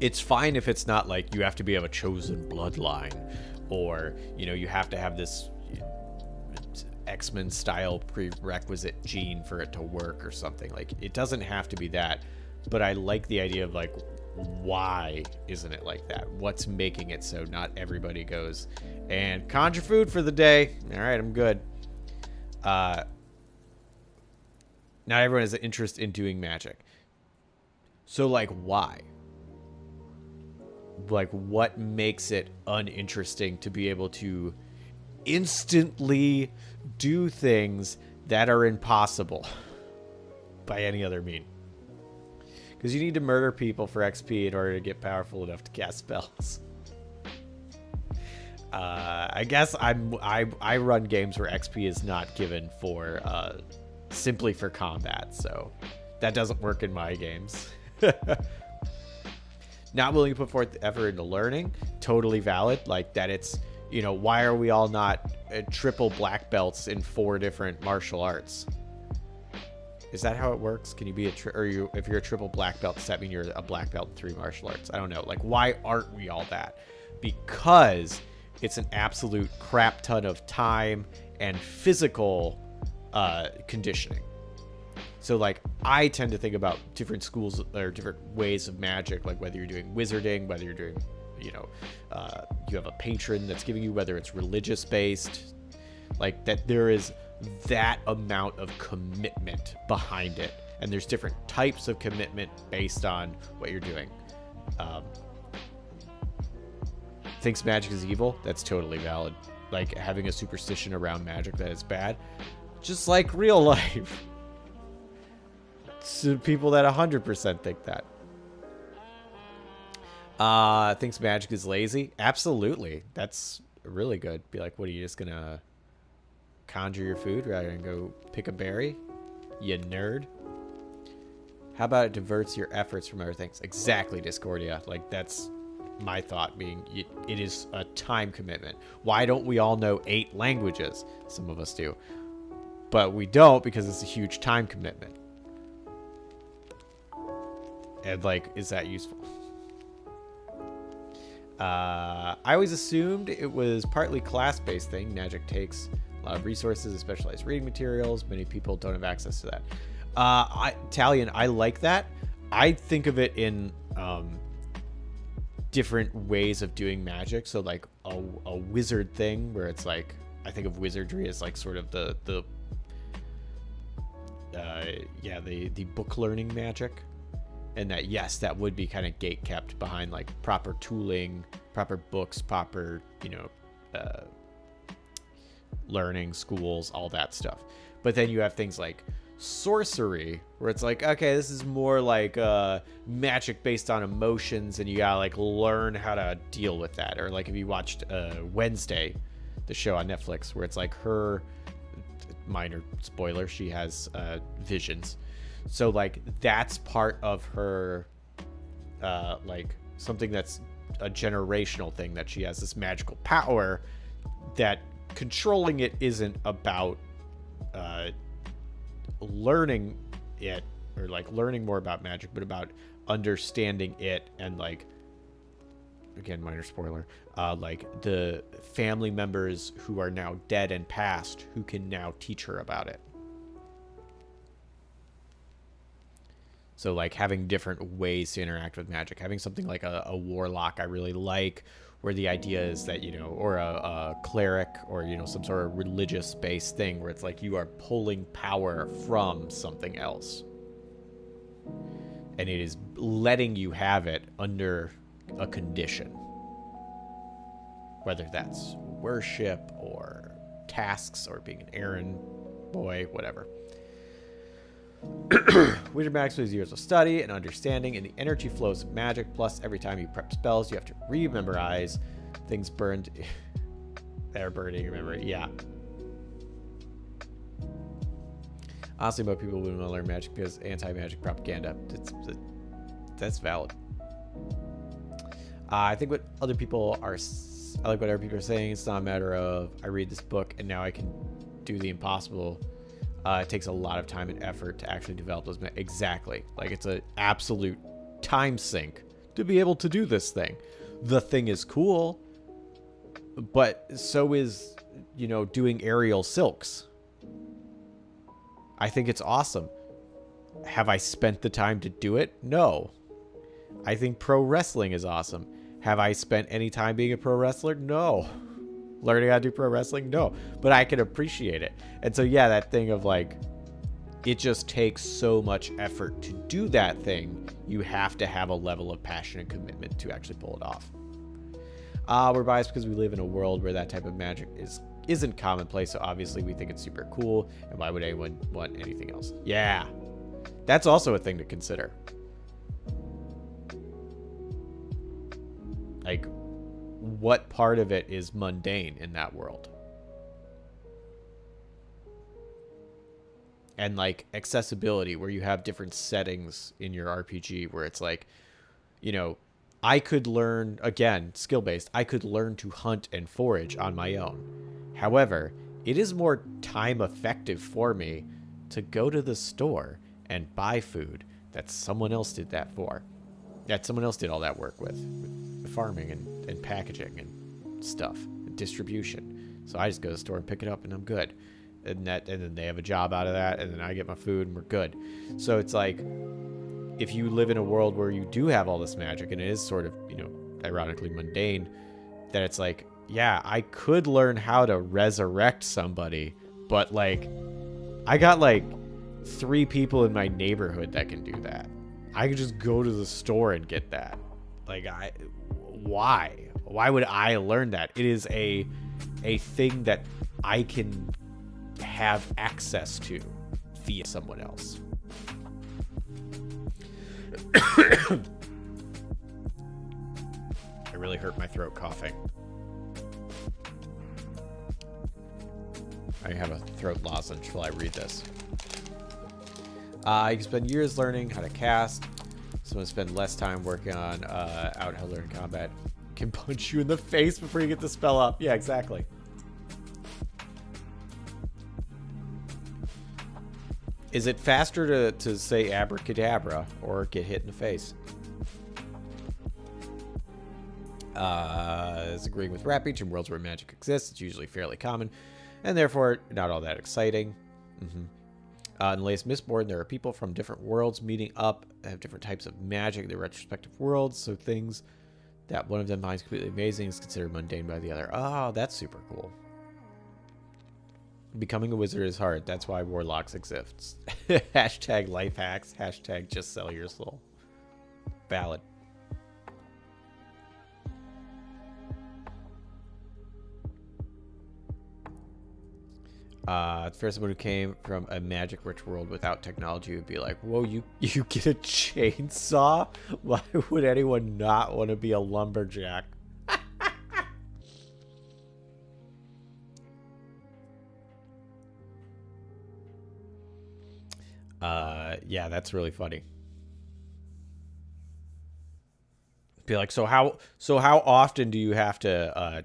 S1: It's fine if it's not like you have to be of a chosen bloodline, or, you know, you have to have this X-Men style prerequisite gene for it to work or something. Like, it doesn't have to be that, but I like the idea of like, why isn't it like that? What's making it so not everybody goes and conjure food for the day? All right, I'm good. Not everyone has an interest in doing magic. So like, why? Like, what makes it uninteresting to be able to instantly do things that are impossible by any other mean? Because you need to murder people for XP in order to get powerful enough to cast spells. I guess I run games where XP is not given for simply for combat, so that doesn't work in my games. Not willing to put forth the effort into learning, totally valid. Like, that it's, you know, why are we all not triple black belts in 4 different martial arts? Is that how it works? Can you be if you're a triple black belt, does that mean you're a black belt in 3 martial arts? I don't know. Like, why aren't we all that? Because it's an absolute crap ton of time and physical conditioning. So, like, I tend to think about different schools or different ways of magic, like whether you're doing wizarding, whether you're doing, you know, you have a patron that's giving you, whether it's religious based, like that there is that amount of commitment behind it. And there's different types of commitment based on what you're doing. Thinks magic is evil. That's totally valid. Like, having a superstition around magic that is bad, just like real life. To people that 100% think that. Thinks magic is lazy. Absolutely. That's really good. Be like, what, are you just gonna conjure your food rather than go pick a berry? You nerd. How about it diverts your efforts from other things? Exactly, Discordia. Like, that's my thought, being it is a time commitment. Why don't we all know 8 languages? Some of us do. But we don't, because it's a huge time commitment. And, like, is that useful? I always assumed it was partly class-based thing. Magic takes a lot of resources and specialized reading materials. Many people don't have access to that. Talion, I like that. I think of it in different ways of doing magic. So, like, a wizard thing where it's like, I think of wizardry as like sort of the book learning magic. And that, yes, that would be kind of gate kept behind like proper tooling, proper books, proper, you know, learning, schools, all that stuff. But then you have things like sorcery, where it's like, okay, this is more like magic based on emotions, and you gotta like learn how to deal with that. Or like if you watched Wednesday, the show on Netflix, where it's like her, minor spoiler, she has visions. So like that's part of her like something that's a generational thing, that she has this magical power that controlling it isn't about learning it or like learning more about magic, but about understanding it. And like, again, minor spoiler, like the family members who are now dead and past who can now teach her about it. So like having different ways to interact with magic, having something like a warlock I really like, where the idea is that, you know, or a cleric, or, you know, some sort of religious based thing where it's like you are pulling power from something else. And it is letting you have it under a condition. Whether that's worship or tasks or being an errand boy, whatever. Wizard magic is years of study and understanding, and the energy flows of magic. Plus, every time you prep spells, you have to rememorize things burned. They're burning, remember? Yeah. Honestly, most people wouldn't want to learn magic because anti-magic propaganda. That's valid. I think what other people are. I like what other people are saying. It's not a matter of I read this book and now I can do the impossible. It takes a lot of time and effort to actually develop those. Exactly. Like it's an absolute time sink to be able to do this thing. The thing is cool, but so is, you know, doing aerial silks. I think it's awesome. Have I spent the time to do it? No. I think pro wrestling is awesome. Have I spent any time being a pro wrestler? No. Learning how to do pro wrestling? No. But I can appreciate it. And so, yeah, that thing of like, it just takes so much effort to do that thing. You have to have a level of passion and commitment to actually pull it off. We're biased because we live in a world where that type of magic isn't commonplace. So obviously we think it's super cool. And why would anyone want anything else? Yeah. That's also a thing to consider. Like, what part of it is mundane in that world? And like accessibility, where you have different settings in your RPG, where it's like, you know, I could learn, again, skill-based, I could learn to hunt and forage on my own. However, it is more time effective for me to go to the store and buy food that someone else did that for. That someone else did all that work with farming and packaging and stuff, and distribution. So I just go to the store and pick it up and I'm good. And then they have a job out of that, and then I get my food and we're good. So it's like, if you live in a world where you do have all this magic and it is sort of, you know, ironically mundane, then it's like, yeah, I could learn how to resurrect somebody, but like, I got like 3 people in my neighborhood that can do that. I could just go to the store and get that. Like, why would I learn that? It is a thing that I can have access to via someone else. I really hurt my throat coughing. I have a throat lozenge while I read this. You can spend years learning how to cast. Someone spend less time working on out how to learn combat. Can punch you in the face before you get the spell up. Yeah, exactly. Is it faster to say abracadabra or get hit in the face? Is agreeing with Rapage. In worlds where magic exists, it's usually fairly common, and therefore not all that exciting. In the latest Mistborn, there are people from different worlds meeting up, have different types of magic in their respective worlds, so things that one of them finds completely amazing is considered mundane by the other. Oh, that's super cool. Becoming a wizard is hard. That's why warlocks exist. Hashtag life hacks. Hashtag just sell your soul. Valid. For someone who came from a magic-rich world without technology would be like, whoa, you get a chainsaw? Why would anyone not want to be a lumberjack? Yeah, that's really funny. Be like, so how often do you have to,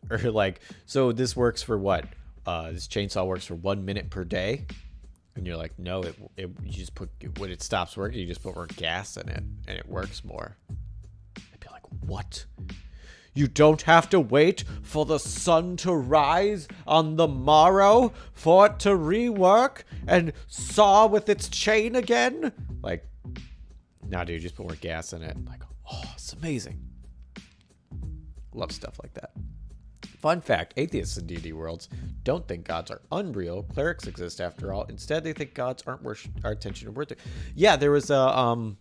S1: or like, so this works for what? This chainsaw works for 1 minute per day, and you're like, no, you just put, when it stops working, you just put more gas in it, and it works more. I'd be like, what? You don't have to wait for the sun to rise on the morrow for it to rework and saw with its chain again? Like, nah, dude, just put more gas in it. Like, oh, it's amazing. Love stuff like that. Fun fact, atheists in D&D worlds don't think gods are unreal. Clerics exist after all. Instead, they think gods aren't worth our attention or worth it. Yeah, there was a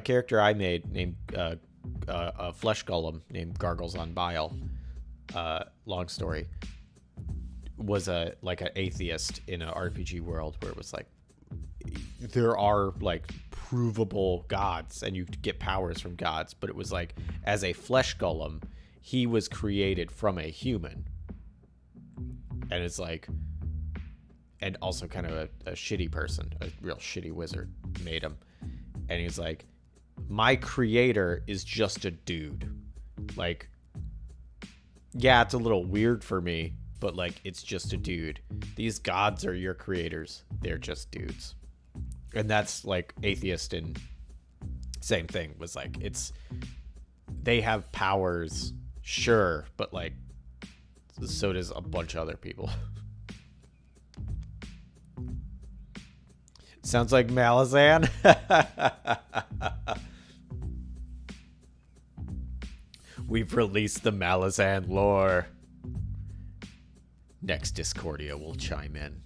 S1: character I made named a flesh golem named Gargles on Bile. Long story. Was like an atheist in an RPG world where it was like there are like provable gods and you get powers from gods, but it was like as a flesh golem, he was created from a human. And it's like, and also kind of a shitty person, a real shitty wizard made him. And he's like, my creator is just a dude. Like, yeah, it's a little weird for me, but like, it's just a dude. These gods are your creators. They're just dudes. And that's like atheist and same thing was like, they have powers, sure, but like, so does a bunch of other people. Sounds like Malazan. We've released the Malazan lore. Next Discordia will chime in.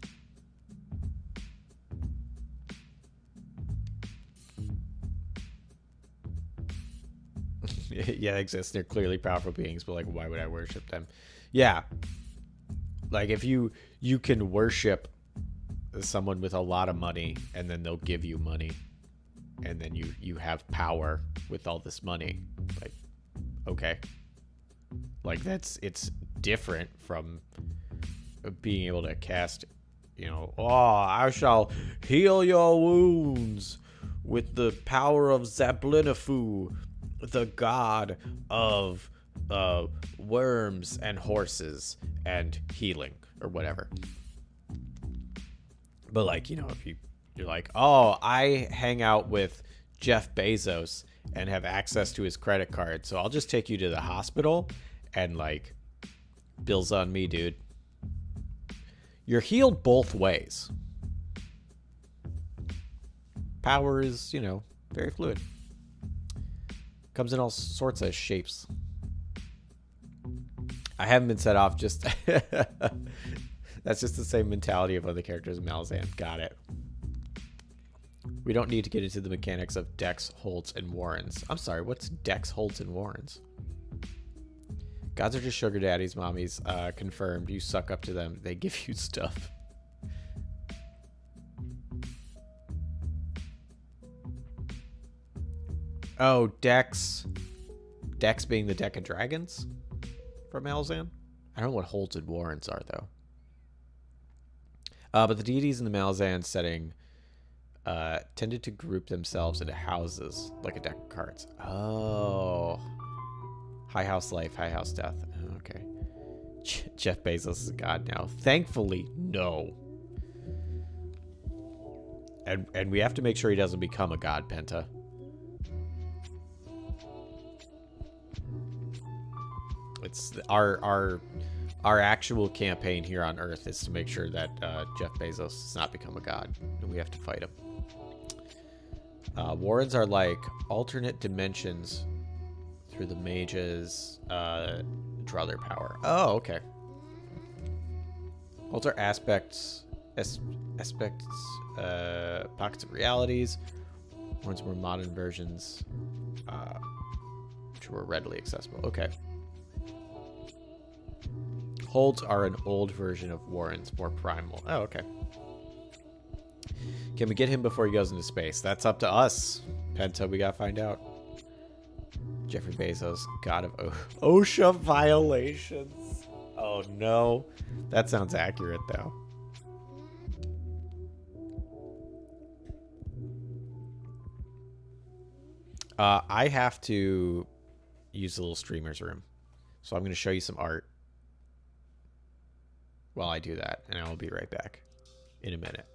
S1: Yeah, they exist. They're clearly powerful beings, but like, why would I worship them? Yeah. Like, if you can worship someone with a lot of money, and then they'll give you money, and then you have power with all this money. Like, okay. Like, it's different from being able to cast, you know, oh, I shall heal your wounds with the power of Zablinifu, the god of worms and horses and healing or whatever. But like, you know, if you're like, oh, I hang out with Jeff Bezos and have access to his credit card, so I'll just take you to the hospital and like, bill's on me, dude. You're healed both ways. Power is, you know, very fluid. Comes in all sorts of shapes. I haven't been set off, just that's just the same mentality of other characters in Malazan. Got it. We don't need to get into the mechanics of Dex, Holds, and Warrens. I'm sorry, what's Dex, Holds, and Warrens? Gods are just sugar daddies, mommies. Confirmed. You suck up to them. They give you stuff. Oh, Dex. Dex being the deck of dragons from Malazan? I don't know what Holds and Warrens are, though. But the deities in the Malazan setting tended to group themselves into houses, like a deck of cards. Oh. High house life, high house death. Okay. Jeff Bezos is a god now. Thankfully, no. And we have to make sure he doesn't become a god, Penta. It's our actual campaign here on Earth is to make sure that Jeff Bezos does not become a god, and we have to fight him. Warrens are like alternate dimensions through the mages draw their power. Oh, okay. Alter aspects, pockets of realities. Warrens were modern versions, which were readily accessible. Okay. Holds are an old version of Warrens, more primal. Oh, okay. Can we get him before he goes into space? That's up to us. Penta, we gotta find out. Jeffrey Bezos, god of OSHA violations. Oh no. That sounds accurate though. I have to use the little streamer's room. So I'm going to show you some art while I do that. And I will be right back in a minute.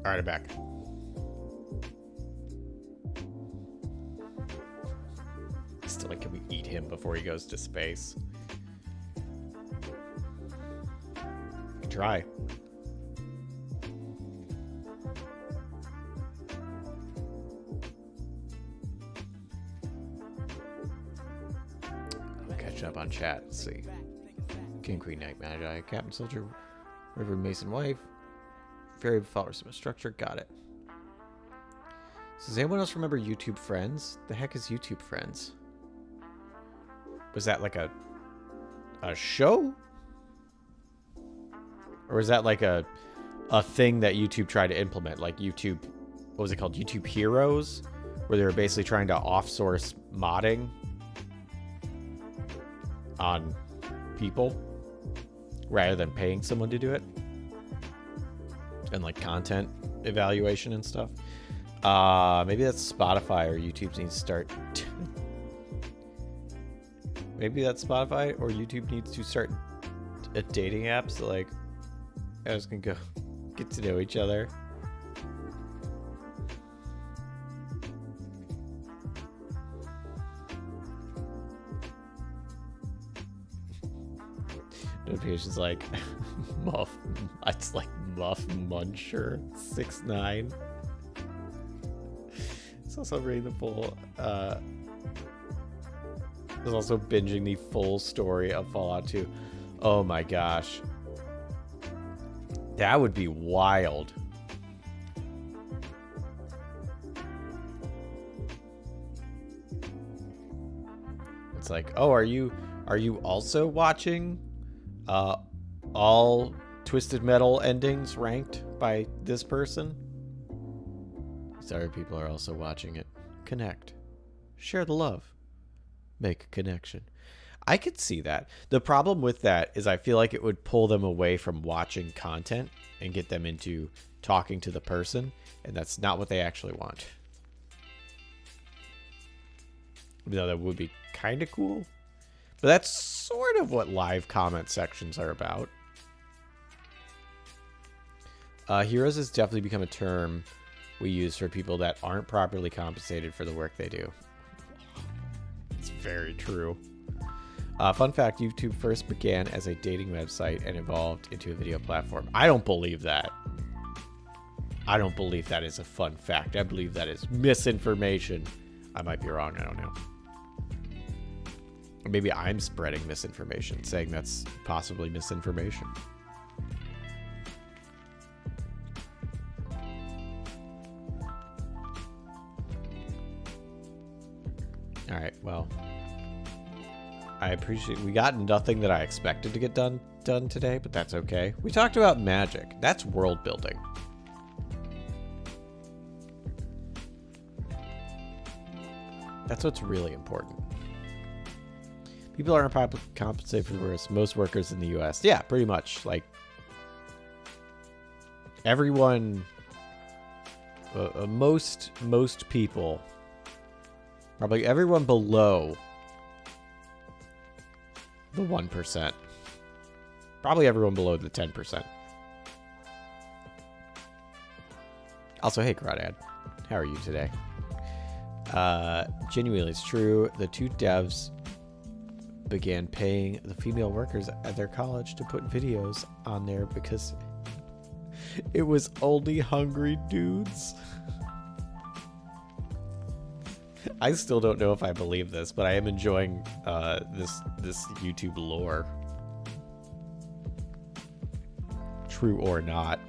S1: All right, I'm back. Still, like, can we eat him before he goes to space? Try. I'm catching up on chat. Let's see. King, Queen, Knight, Magi, Captain, Soldier, River, Mason, Wife, Fairy, Followers of Structure. Got it. So does anyone else remember YouTube Friends? The heck is YouTube Friends? Was that like a show? Or is that like a thing that YouTube tried to implement? Like YouTube, what was it called? YouTube Heroes? Where they were basically trying to off-source modding on people rather than paying someone to do it. And like content evaluation and stuff. Maybe that's Spotify or YouTube needs to start. Maybe that's Spotify or YouTube needs to start a dating app so like I was gonna go get to know each other. Notifications like Muff. It's like Muff Muncher 69. It's also reading the full. It's also binging the full story of Fallout 2. Oh my gosh. That would be wild. It's like, oh, are you also watching all Twisted Metal endings ranked by this person? These other people are also watching it. Connect. Share the love. Make a connection. I could see that. The problem with that is I feel like it would pull them away from watching content and get them into talking to the person, and that's not what they actually want. Even though that would be kind of cool. But that's sort of what live comment sections are about. Heroes has definitely become a term we use for people that aren't properly compensated for the work they do. It's very true. Fun fact, YouTube first began as a dating website and evolved into a video platform. I don't believe that. I don't believe that is a fun fact. I believe that is misinformation. I might be wrong. I don't know. Or maybe I'm spreading misinformation, saying that's possibly misinformation. All right, well, I appreciate we got nothing that I expected to get done today, but that's okay. We talked about magic. That's world building. That's what's really important. People aren't compensated for the worst. Most workers in the U.S. Yeah, pretty much. Like everyone, most people, probably everyone below the 1%. Probably everyone below the 10%. Also, hey, Crawdad. How are you today? Genuinely, it's true. The two devs began paying the female workers at their college to put videos on there because it was only hungry dudes. I still don't know if I believe this, but I am enjoying this YouTube lore. True or not.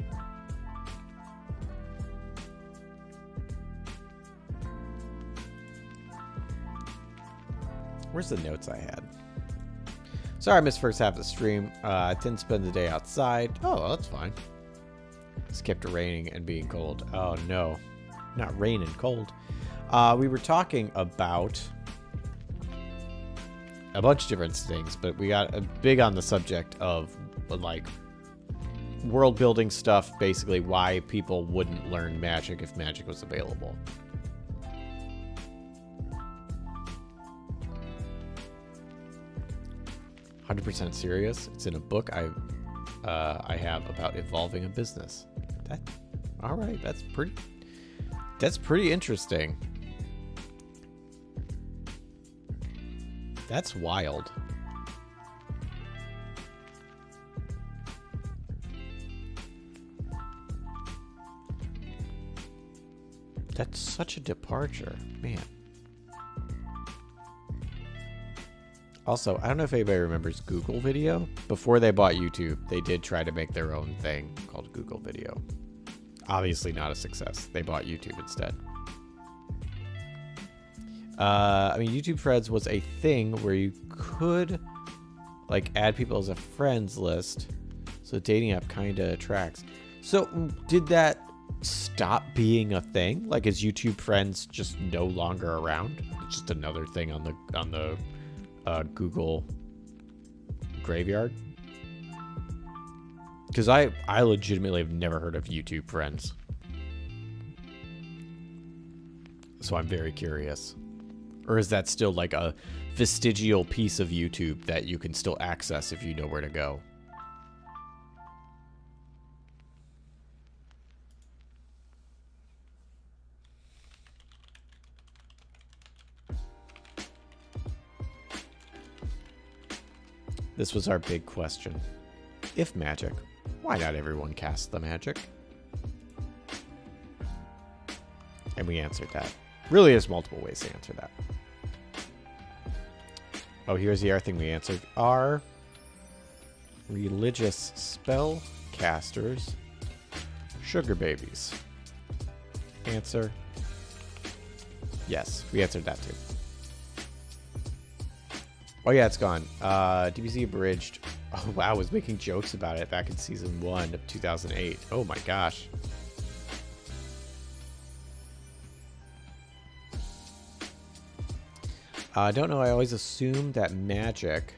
S1: Where's the notes I had? Sorry I missed first half of the stream. I didn't spend the day outside. Oh, that's fine. Skipped raining and being cold. Oh no, not rain and cold. We were talking about a bunch of different things, but we got big on the subject of like world building stuff, basically why people wouldn't learn magic if magic was available. %100% serious. It's in a book I have about evolving a business. All right, that's pretty interesting. That's wild. That's such a departure, man. Also, I don't know if anybody remembers Google Video. Before they bought YouTube, they did try to make their own thing called Google Video. Obviously not a success. They bought YouTube instead. I mean, YouTube Friends was a thing where you could like add people as a friends list. So dating app kind of tracks. So did that stop being a thing? Like, is YouTube Friends just no longer around? It's just another thing on the Google graveyard? Because I legitimately have never heard of YouTube Friends. So I'm very curious. Or is that still like a vestigial piece of YouTube that you can still access if you know where to go? This was our big question. If magic, why not everyone cast the magic? And we answered that. Really, there's multiple ways to answer that. Oh, here's the other thing we answered. religious spell casters, sugar babies. Answer. Yes, we answered that too. Oh yeah, it's gone. DBZ abridged. Oh wow, I was making jokes about it back in season 1 of 2008. Oh my gosh. I don't know, I always assume that magic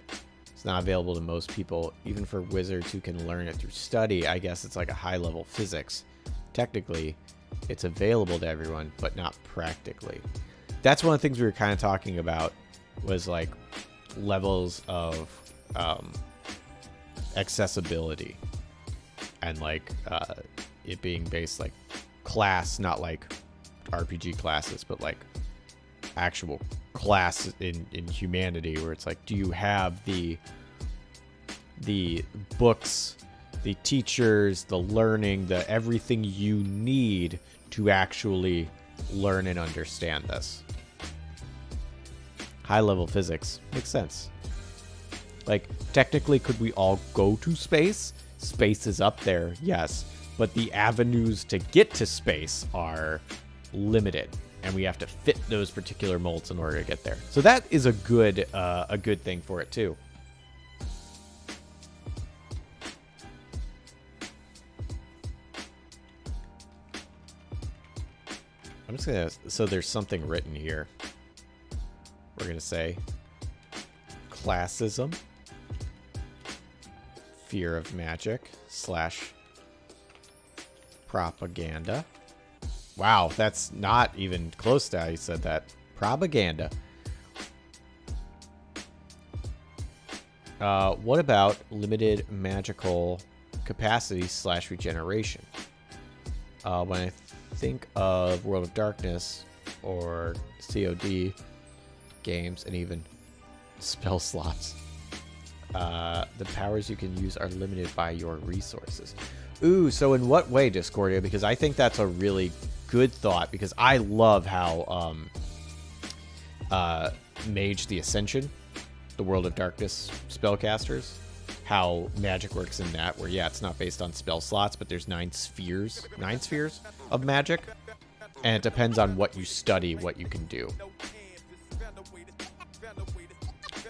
S1: is not available to most people, even for wizards who can learn it through study. I guess it's like a high-level physics. Technically, it's available to everyone, but not practically. That's one of the things we were kind of talking about, was like levels of accessibility, and like it being based like class, not like RPG classes, but like actual class in humanity, where it's like, do you have the books, the teachers, the learning, the everything you need to actually learn and understand this? High level physics makes sense. Like, technically, could we all go to space? Space is up there, yes, but the avenues to get to space are limited, and we have to fit those particular molds in order to get there. So that is a good thing for it too. I'm just gonna, so there's something written here. We're gonna say classism, fear of magic / propaganda. Wow, that's not even close to how you said that. Propaganda. What about limited magical capacity / regeneration? When I think of World of Darkness or COD games, and even spell slots, the powers you can use are limited by your resources. Ooh, so in what way, Discordia? Because I think that's a really good thought, because I love how Mage the Ascension, the World of Darkness spellcasters, how magic works in that, where, yeah, it's not based on spell slots, but there's 9 spheres of magic, and it depends on what you study, what you can do.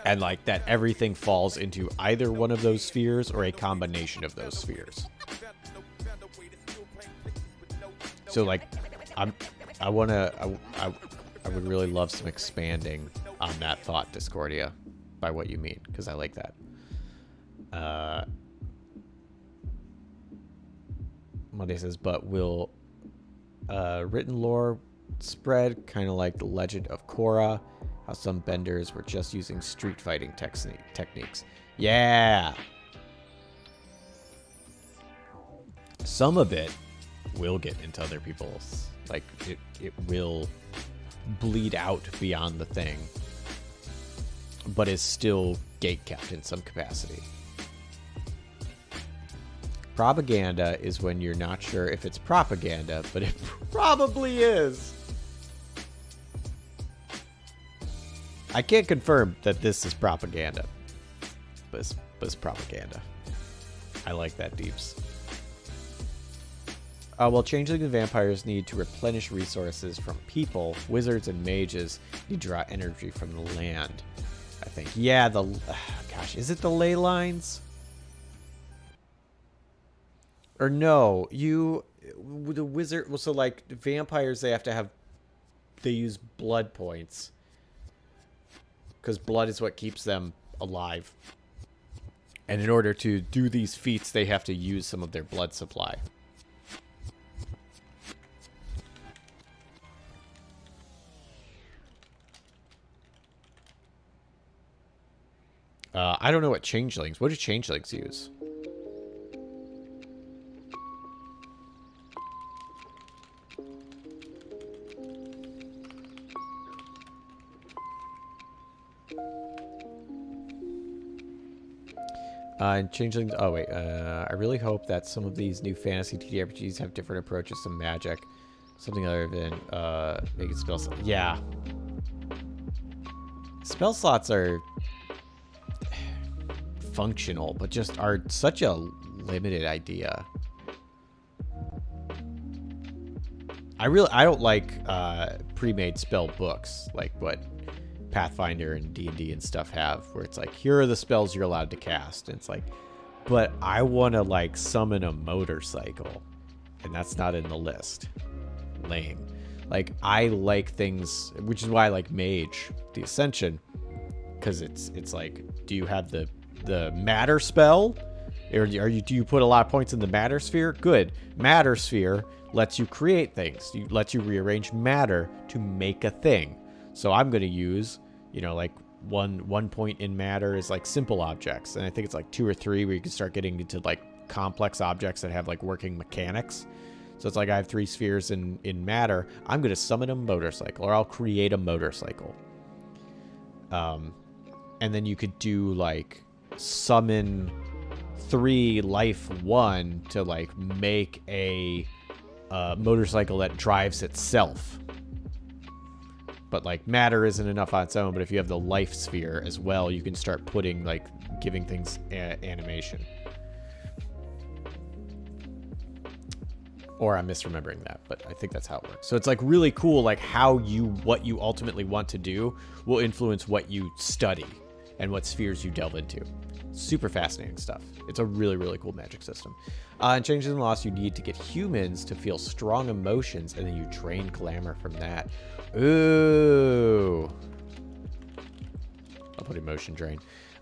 S1: And like that, everything falls into either one of those spheres or a combination of those spheres. So like, I would really love some expanding on that thought, Discordia, by what you mean, because I like that. Monday says, but will written lore spread, kind of like the Legend of Korra, how some benders were just using street fighting techniques. Yeah! Some of it will get into other people's, like, it will bleed out beyond the thing, but is still gatekept in some capacity. Propaganda is when you're not sure if it's propaganda, but it probably is. I can't confirm that this is propaganda, but it's propaganda. I like that, Deeps. Well, changeling and vampires need to replenish resources from people. Wizards and mages need to draw energy from the land, I think. Yeah, gosh, is it the ley lines? Or no, the wizard, well, so like vampires, they use blood points, because blood is what keeps them alive. And in order to do these feats, they have to use some of their blood supply. I don't know what changelings. What do changelings use? And changelings. Oh wait. I really hope that some of these new fantasy TTRPGs have different approaches to magic. Something other than making spell slots. Yeah. Spell slots are functional, but just are such a limited idea. I don't like pre-made spell books like what Pathfinder and D&D and stuff have, where it's like, here are the spells you're allowed to cast. And it's like, but I want to like summon a motorcycle, and that's not in the list. Lame. Like, I like things, which is why I like Mage, the Ascension, because it's like, do you have the matter spell, or do you put a lot of points in the matter sphere? Good. Matter sphere lets you create things. It lets you rearrange matter to make a thing. So I'm going to use, you know, like one point in matter is like simple objects, and I think it's like 2 or 3 where you can start getting into like complex objects that have like working mechanics. So it's like I have 3 spheres in matter. I'm going to summon a motorcycle, or I'll create a motorcycle. And then you could do like summon 3 life 1 to like make a motorcycle that drives itself. But like matter isn't enough on its own, but if you have the life sphere as well, you can start putting like giving things animation. Or I'm misremembering that, but I think that's how it works. So it's like really cool, like what you ultimately want to do will influence what you study and what spheres you delve into. Super fascinating stuff. It's a really, really cool magic system. In Changes and Loss, you need to get humans to feel strong emotions, and then you drain glamour from that. Ooh. I'll put emotion drain.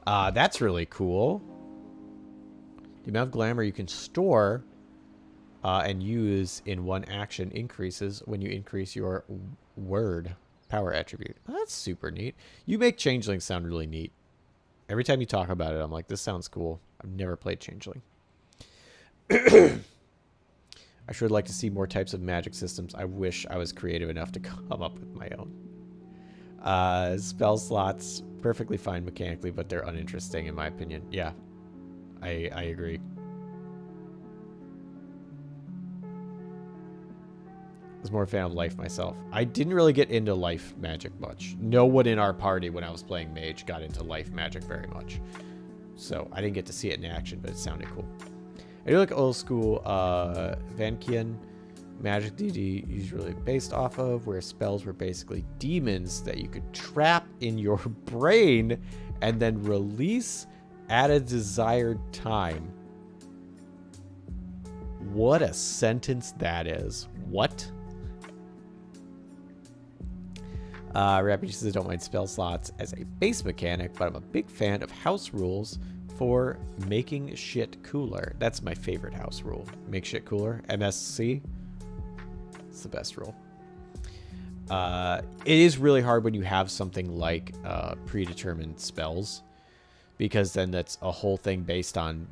S1: That's really cool. The amount of glamour you can store and use in one action increases when you increase your word power attribute. That's super neat. You make Changeling sound really neat. Every time you talk about it, I'm like, this sounds cool. I've never played Changeling. I sure would like to see more types of magic systems. I wish I was creative enough to come up with my own. Spell slots, perfectly fine mechanically, but they're uninteresting in my opinion. Yeah, I agree. I was more a fan of life myself. I didn't really get into life magic much. No one in our party when I was playing Mage got into life magic very much. So I didn't get to see it in action, but it sounded cool. I do like old school Vankian magic D&D usually based off of, where spells were basically demons that you could trap in your brain and then release at a desired time. What a sentence that is. What? Rapid says, I don't mind spell slots as a base mechanic, but I'm a big fan of house rules for making shit cooler. That's my favorite house rule. Make shit cooler. MSC. It's the best rule. It is really hard when you have something like predetermined spells, because then that's a whole thing based on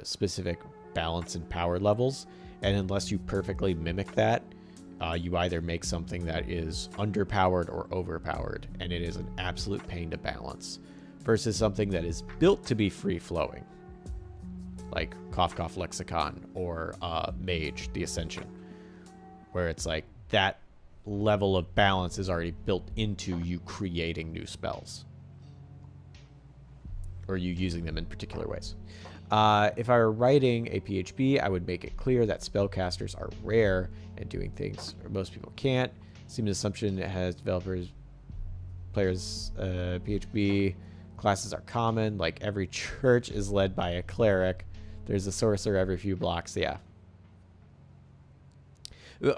S1: specific balance and power levels. And unless you perfectly mimic that, you either make something that is underpowered or overpowered, and it is an absolute pain to balance, versus something that is built to be free-flowing, like Cough Cough Lexicon or Mage, the Ascension, where it's like that level of balance is already built into you creating new spells, or you using them in particular ways. If I were writing a PHB, I would make it clear that spellcasters are rare and doing things most people can't. Seems an assumption it has developers, players, PHB classes are common. Like every church is led by a cleric. There's a sorcerer every few blocks. Yeah.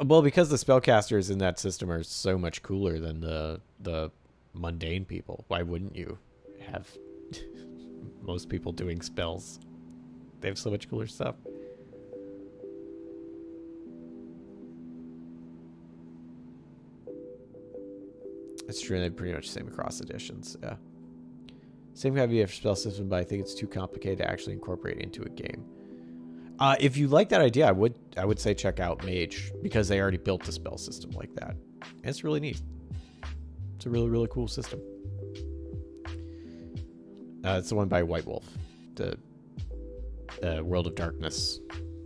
S1: Well, because the spellcasters in that system are so much cooler than the mundane people. Why wouldn't you have most people doing spells? They have so much cooler stuff. It's true, they're pretty much the same across editions. Yeah. Same kind of spell system, but I think it's too complicated to actually incorporate into a game. If you like that idea, I would say check out Mage, because they already built a spell system like that. And it's really neat. It's a really, really cool system. It's the one by White Wolf, the World of Darkness.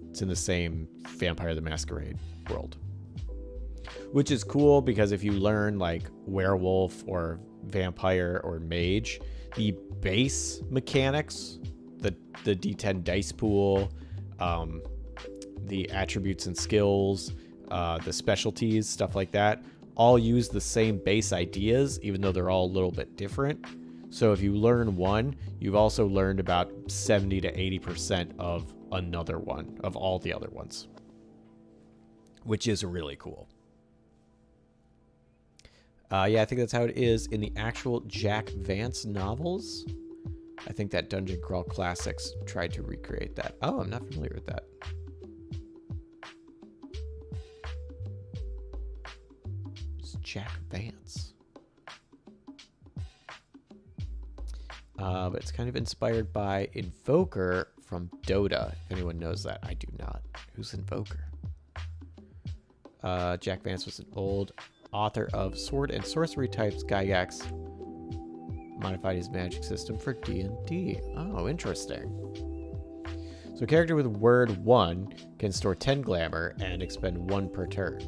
S1: It's in the same Vampire the Masquerade world, which is cool because if you learn like werewolf or vampire or mage, the base mechanics the D10 dice pool, the attributes and skills, the specialties, stuff like that, all use the same base ideas, even though they're all a little bit different. So if you learn one, you've also learned about 70 to 80% of another one, of all the other ones, which is really cool. Yeah, I think that's how it is in the actual Jack Vance novels. I think that Dungeon Crawl Classics tried to recreate that. Oh, I'm not familiar with that. It's Jack Vance. But it's kind of inspired by Invoker from Dota. If anyone knows that, I do not. Who's Invoker? Jack Vance was an old author of sword and sorcery types. Gygax modified his magic system for D&D. Oh, interesting. So a character with word 1 can store 10 glamour and expend 1 per turn.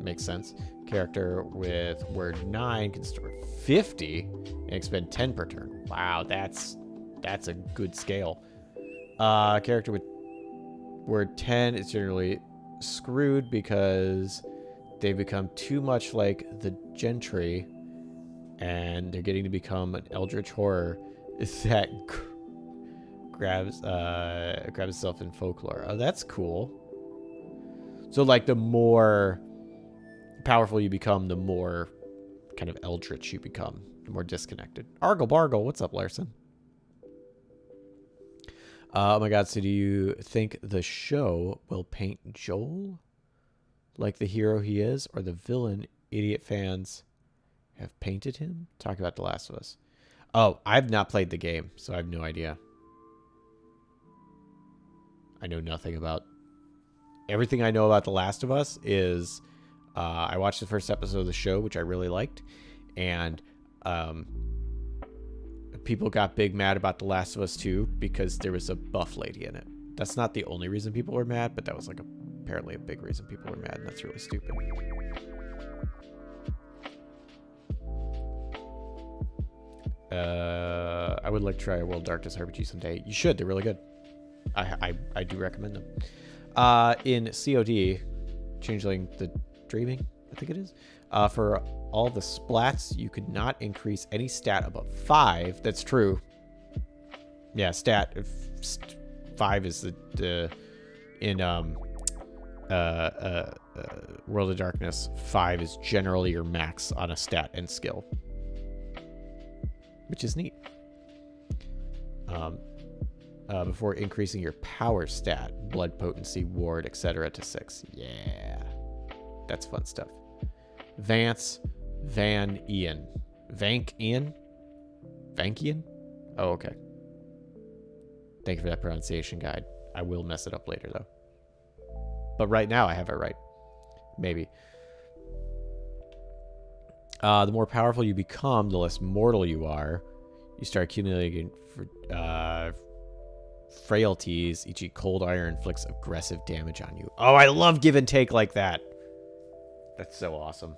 S1: Makes sense. Character with word 9 can store 50 and expend 10 per turn. Wow, that's a good scale. Character with word 10 is generally screwed because they become too much like the gentry, and they're getting to become an eldritch horror that grabs itself in folklore. Oh, that's cool. So, like, the more powerful you become, the more kind of eldritch you become, the more disconnected. Argle Bargle, what's up, Larson? Oh my god, so do you think the show will paint Joel like the hero he is, or the villain idiot fans have painted him? Talk about The Last of Us. Oh, I've not played the game, so I have no idea. I know nothing about... Everything I know about The Last of Us is... I watched the first episode of the show, which I really liked, and people got big mad about The Last of Us 2 because there was a buff lady in it. That's not the only reason people were mad, but that was like apparently a big reason people were mad, and that's really stupid. I would like to try a World Darkness RPG someday. You should. They're really good. I do recommend them. In COD, Changeling the Dreaming, I think it is. For all the splats, you could not increase any stat above 5. That's true. Yeah, stat 5 is the in World of Darkness. 5 is generally your max on a stat and skill, which is neat. Before increasing your power stat, blood potency, ward, etc. to 6. Yeah, that's fun stuff. Vance Van Ian. Vank Ian? Vankian? Oh, okay. Thank you for that pronunciation guide. I will mess it up later, though. But right now, I have it right. Maybe. The more powerful you become, the less mortal you are. You start accumulating frailties. Each cold iron inflicts aggressive damage on you. Oh, I love give and take like that. That's so awesome.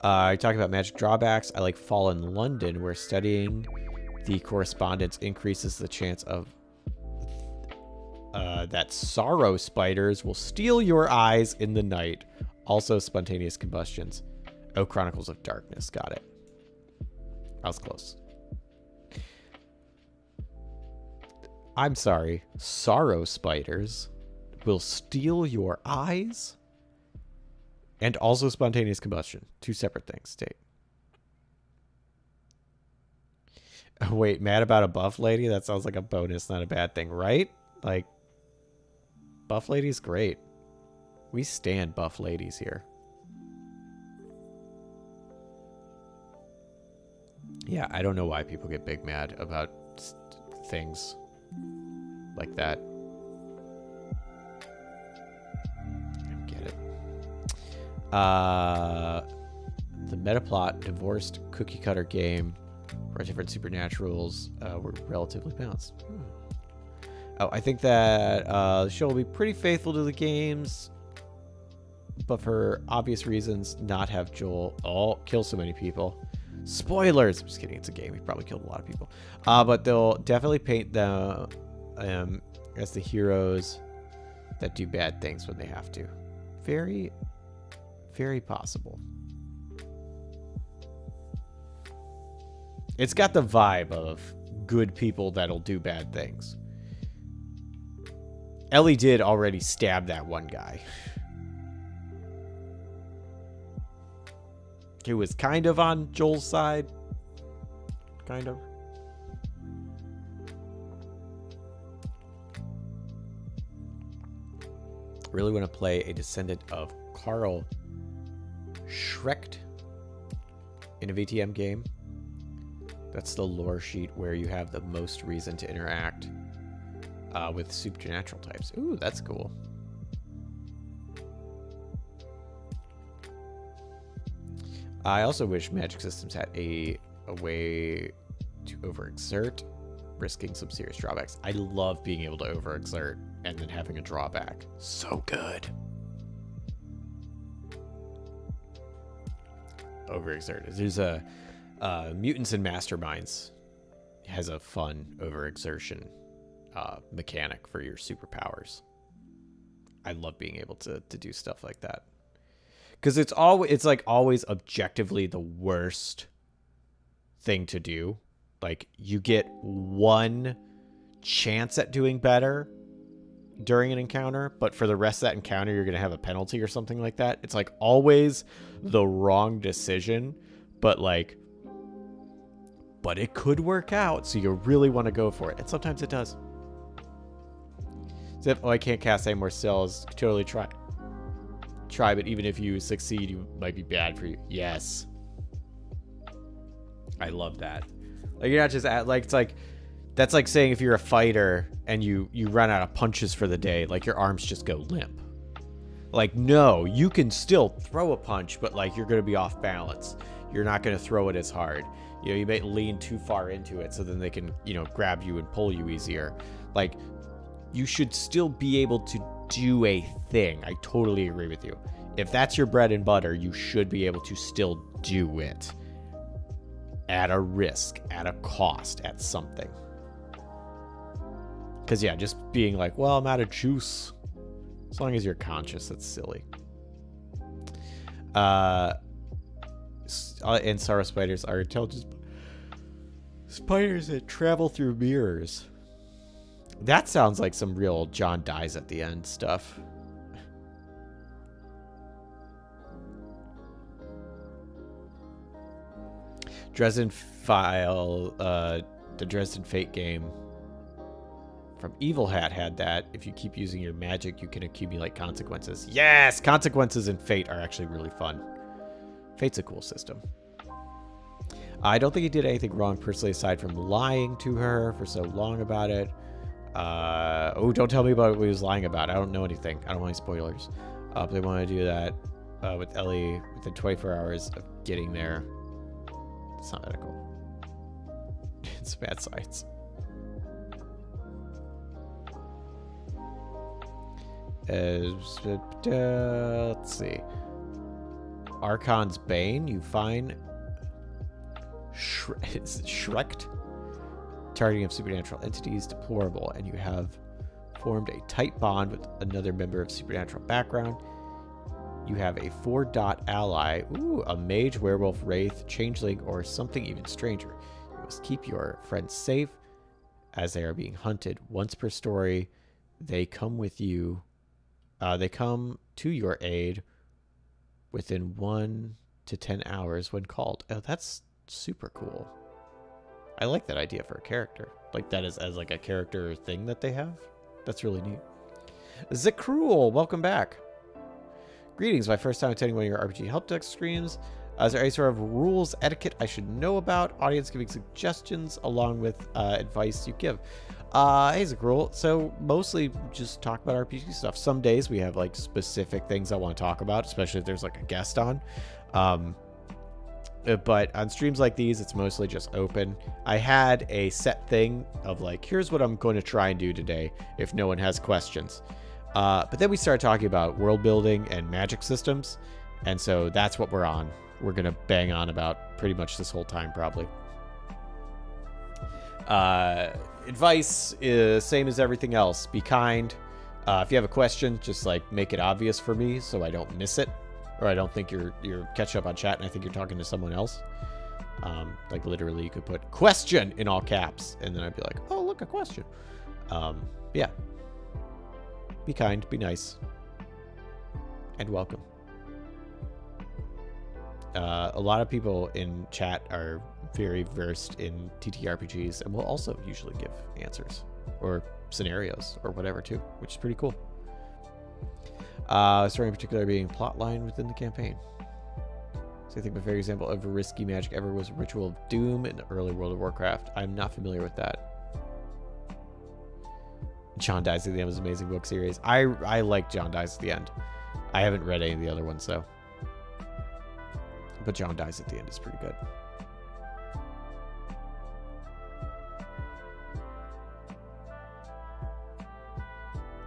S1: I talk about magic drawbacks. I like Fallen London, where studying the correspondence increases the chance of that sorrow spiders will steal your eyes in the night. Also, spontaneous combustions. Oh, Chronicles of Darkness. Got it. I was close. I'm sorry. Sorrow spiders will steal your eyes? And also spontaneous combustion. 2 separate things. State. Wait, mad about a buff lady? That sounds like a bonus, not a bad thing, right? Like, buff lady's great. We stand buff ladies here. Yeah, I don't know why people get big mad about things like that. I get it. The metaplot divorced cookie cutter game where different supernaturals were relatively balanced. Oh, I think that the show will be pretty faithful to the games, but for obvious reasons, not have Joel kill so many people. Spoilers! I'm just kidding. It's a game. He probably killed a lot of people. But they'll definitely paint them as the heroes that do bad things when they have to. Very, very possible. It's got the vibe of good people that'll do bad things. Ellie did already stab that one guy. Who was kind of on Joel's side. Kind of. Really want to play a descendant of Carl Schrecht in a VTM game. That's the lore sheet where you have the most reason to interact with supernatural types. Ooh, that's cool. I also wish Magic Systems had a way to overexert, risking some serious drawbacks. I love being able to overexert and then having a drawback. So good. Overexert. There's a Mutants and Masterminds has a fun overexertion mechanic for your superpowers. I love being able to do stuff like that. Because it's like always objectively the worst thing to do. Like, you get one chance at doing better during an encounter, but for the rest of that encounter, you're going to have a penalty or something like that. It's like always the wrong decision, but it could work out, so you really want to go for it. And sometimes it does. So, I can't cast any more spells. Totally try, but even if you succeed, you might be bad for you. Yes. I love that. Like, you're not just that's like saying if you're a fighter and you run out of punches for the day, like your arms just go limp. Like, no, you can still throw a punch, but like you're going to be off balance. You're not going to throw it as hard. You know, you may lean too far into it so then they can, grab you and pull you easier. Like, you should still be able to do a thing. I totally agree with you. If that's your bread and butter, you should be able to still do it. At a risk, at a cost, at something. Because, yeah, just being like, well, I'm out of juice. As long as you're conscious, that's silly. And sorrow spiders are intelligent spiders that travel through mirrors. That sounds like some real John dies at the end stuff. Dresden File, the Dresden Fate game from Evil Hat had that. If you keep using your magic, you can accumulate consequences. Yes! Consequences in Fate are actually really fun. Fate's a cool system. I don't think he did anything wrong personally aside from lying to her for so long about it. Oh, don't tell me about what he was lying about. I don't know anything. I don't want any spoilers. But they want to do that with Ellie within 24 hours of getting there. It's not medical. It's bad science. Let's see. Archon's Bane. You find Schrecht. Targeting of supernatural entities deplorable, and you have formed a tight bond with another member of supernatural background. You have a 4-dot ally. Ooh, a mage, werewolf, wraith, changeling, or something even stranger. You must keep your friends safe as they are being hunted. Once per story, they come with you. They come to your aid within 1 to 10 hours when called. Oh, that's super cool. I like that idea for a character. Like that as like a character thing that they have. That's really neat. Zakruel, welcome back. Greetings, my first time attending one of your RPG help desk streams. Is there any sort of rules, etiquette I should know about? Audience giving suggestions along with advice you give. Hey, Zakruel. So mostly just talk about RPG stuff. Some days we have like specific things I want to talk about, especially if there's like a guest on. But on streams like these, it's mostly just open. I had a set thing of like, here's what I'm going to try and do today if no one has questions. But then we started talking about world building and magic systems. And so that's what we're on. We're going to bang on about pretty much this whole time, probably. Advice is same as everything else. Be kind. If you have a question, just like make it obvious for me so I don't miss it, or I don't think you're catching up on chat and I think you're talking to someone else. Like literally you could put question in all caps and then I'd be like, oh, look, a question. Yeah. Be kind, be nice, and welcome. A lot of people in chat are very versed in TTRPGs and will also usually give answers or scenarios or whatever too, which is pretty cool. Story in particular being plotline within the campaign. So I think my favorite example of risky magic ever was Ritual of Doom in the early World of Warcraft. I'm not familiar with that. John Dies at the End was an amazing book series. I like John Dies at the End. I haven't read any of the other ones though. But John Dies at the End is pretty good.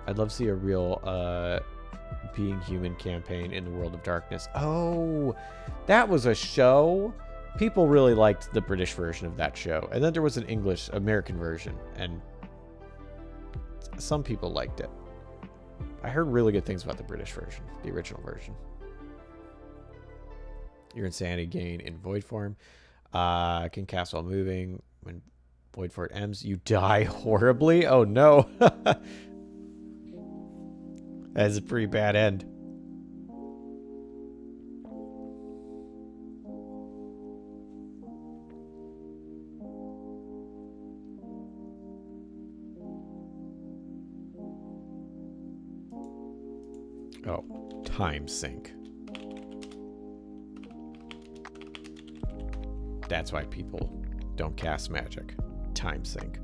S1: I'd love to see a real Being Human campaign in the World of Darkness. Oh, that was a show. People really liked the British version of that show. And then there was an American version. And some people liked it. I heard really good things about the British version, the original version. Your insanity gain in void form. Can cast while moving. When void form ends, you die horribly. Oh no. That's a pretty bad end. Oh, time sink. That's why people don't cast magic. Time sink.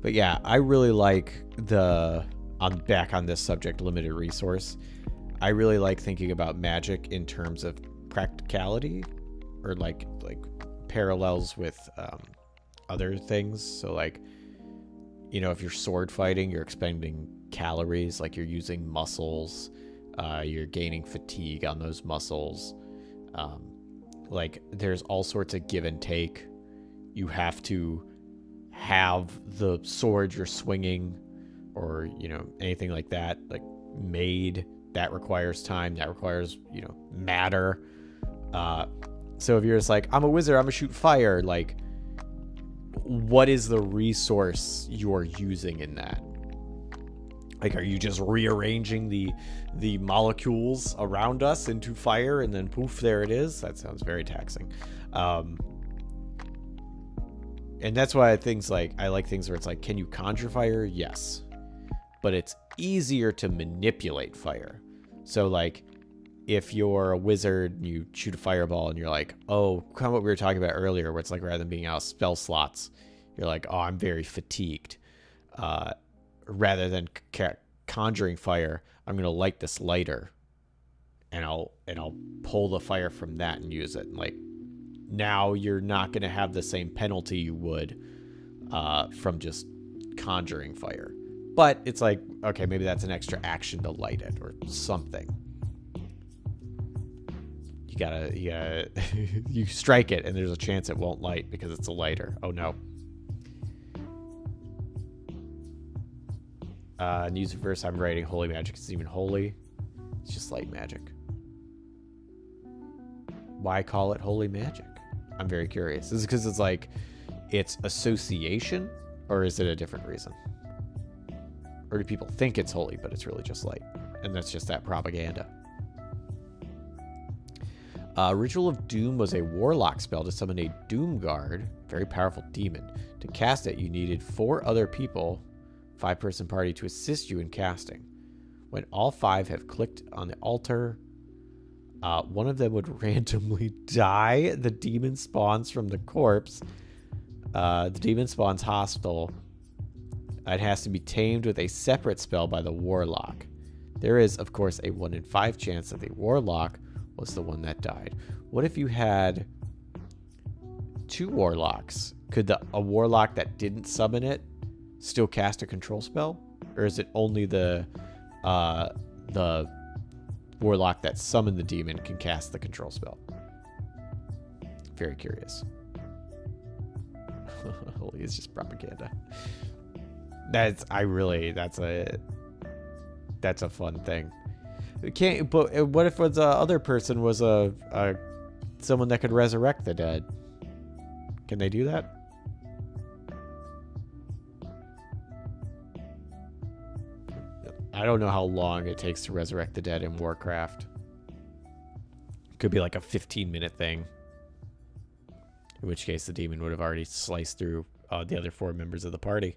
S1: But yeah, I really like I'm back on this subject, limited resource. I really like thinking about magic in terms of practicality, or like parallels with other things. So like, you know, if you're sword fighting, you're expending calories, like you're using muscles, you're gaining fatigue on those muscles. Like there's all sorts of give and take. You have to have the sword you're swinging, or you know, anything like that, like made. That requires time, that requires, you know, matter. So if you're just like, I'm a wizard, I'm gonna shoot fire, like what is the resource you're using in that? Like, are you just rearranging the molecules around us into fire and then poof, there it is? That sounds very taxing. And that's why I like things where it's like, can you conjure fire? Yes. But it's easier to manipulate fire. So like, if you're a wizard and you shoot a fireball and you're like, oh, kind of what we were talking about earlier, where it's like, rather than being out of spell slots, you're like, oh, I'm very fatigued. Rather than conjuring fire, I'm going to light this lighter and I'll pull the fire from that and use it. And like, now you're not going to have the same penalty you would from just conjuring fire. But it's like, okay, maybe that's an extra action to light it or something. You gotta you strike it and there's a chance it won't light because it's a lighter. Oh no. News verse I'm writing, holy magic isn't even holy. It's just light magic. Why call it holy magic? I'm very curious. Is it because it's like, it's association, or is it a different reason? Or do people think it's holy, but it's really just light? And that's just that propaganda. Ritual of Doom was a warlock spell to summon a Doom Guard, very powerful demon. To cast it, you needed 4 other people, 5-person party, to assist you in casting. When all 5 have clicked on the altar, one of them would randomly die. The demon spawns from the corpse. The demon spawns hostile. It has to be tamed with a separate spell by the warlock. There is, of course, a 1 in 5 chance that the warlock was the one that died. What if you had 2 warlocks? Could a warlock that didn't summon it still cast a control spell? Or is it only the warlock that summoned the demon can cast the control spell? Very curious. Holy, it's just propaganda. That's a fun thing. It can't. But what if the other person was someone that could resurrect the dead? Can they do that? I don't know how long it takes to resurrect the dead in Warcraft. Could be like a 15-minute thing. In which case the demon would have already sliced through the other 4 members of the party.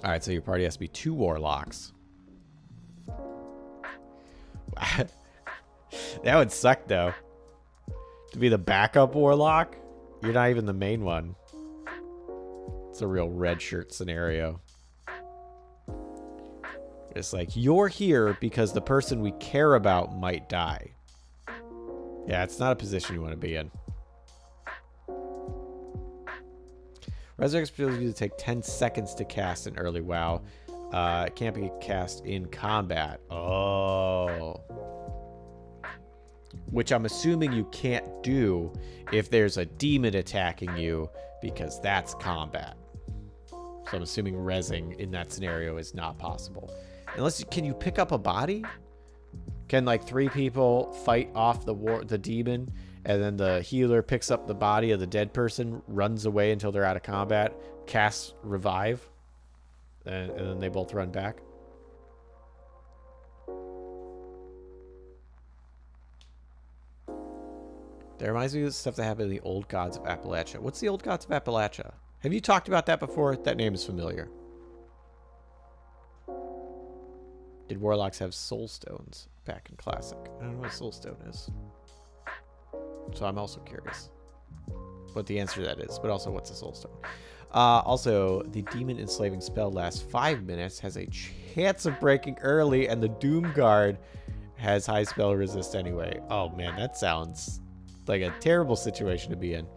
S1: Alright, so your party has to be 2 warlocks. That would suck, though. To be the backup warlock, you're not even the main one. It's a real red shirt scenario. It's like, you're here because the person we care about might die. Yeah, it's not a position you want to be in. Resurrection spells usually take 10 seconds to cast in early WoW. It can't be cast in combat. Oh. Which I'm assuming you can't do if there's a demon attacking you, because that's combat. So I'm assuming rezzing in that scenario is not possible. Unless, can you pick up a body? Can like 3 people fight off the demon, and then the healer picks up the body of the dead person, runs away until they're out of combat, casts revive, and then they both run back? That reminds me of the stuff that happened in the Old Gods of Appalachia. What's the Old Gods of Appalachia? Have you talked about that before? That name is familiar. Did warlocks have soul stones back in Classic? I don't know what a soul stone is. So I'm also curious what the answer to that is, but also what's a soul stone? Also, the demon enslaving spell lasts 5 minutes, has a chance of breaking early, and the Doom Guard has high spell resist anyway. Oh man, that sounds like a terrible situation to be in.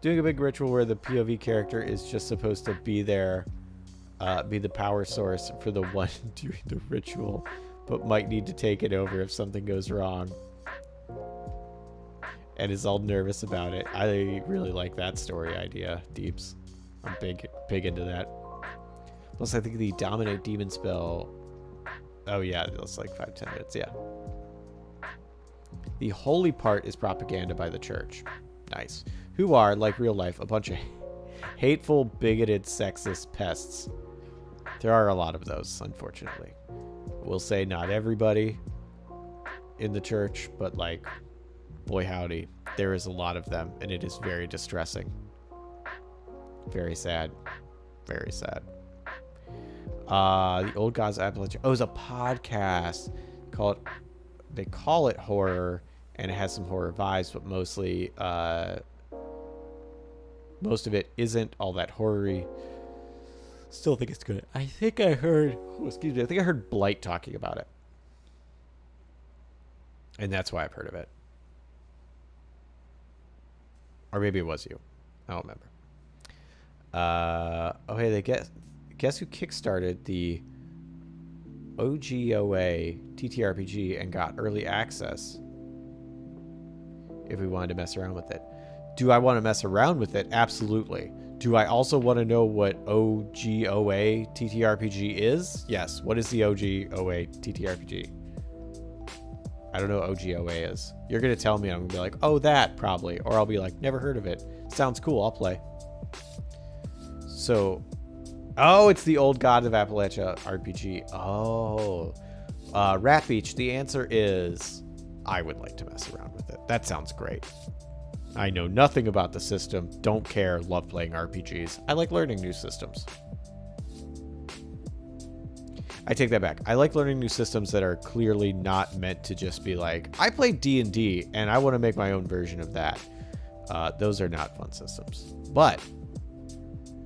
S1: Doing a big ritual where the POV character is just supposed to be there, be the power source for the one doing the ritual, but might need to take it over if something goes wrong, and is all nervous about it. I really like that story idea, Deeps. I'm big into that. Plus, I think the Dominate Demon spell... Oh yeah, that's like 5-10 minutes, yeah. The holy part is propaganda by the church. Nice. Who are, like real life, a bunch of hateful, bigoted, sexist pests. There are a lot of those, unfortunately. We'll say not everybody in the church, but like, boy howdy, there is a lot of them, and it is very distressing. Very sad. Very sad. The Old Gods of Appalachia. Oh, it's a podcast called... They call it horror, and it has some horror vibes, but mostly, most of it isn't all that horror-y. Still think it's good. I think I heard... Oh, excuse me. I think I heard Blight talking about it. And that's why I've heard of it. Or maybe it was you. I don't remember. Oh, hey, guess who kickstarted the OGOA TTRPG and got early access if we wanted to mess around with it. Do I want to mess around with it? Absolutely. Do I also want to know what OGOA TTRPG is? Yes. What is the OGOA TTRPG? I don't know what OGOA is. You're going to tell me, I'm going to be like, oh, that probably. Or I'll be like, never heard of it. Sounds cool. I'll play. So, oh, it's the Old God of Appalachia RPG. Oh. Rat Beach, the answer is I would like to mess around with it. That sounds great. I know nothing about the system, don't care, love playing RPGs. I like learning new systems. I take that back. I like learning new systems that are clearly not meant to just be like, I play D&D and I want to make my own version of that. Those are not fun systems. But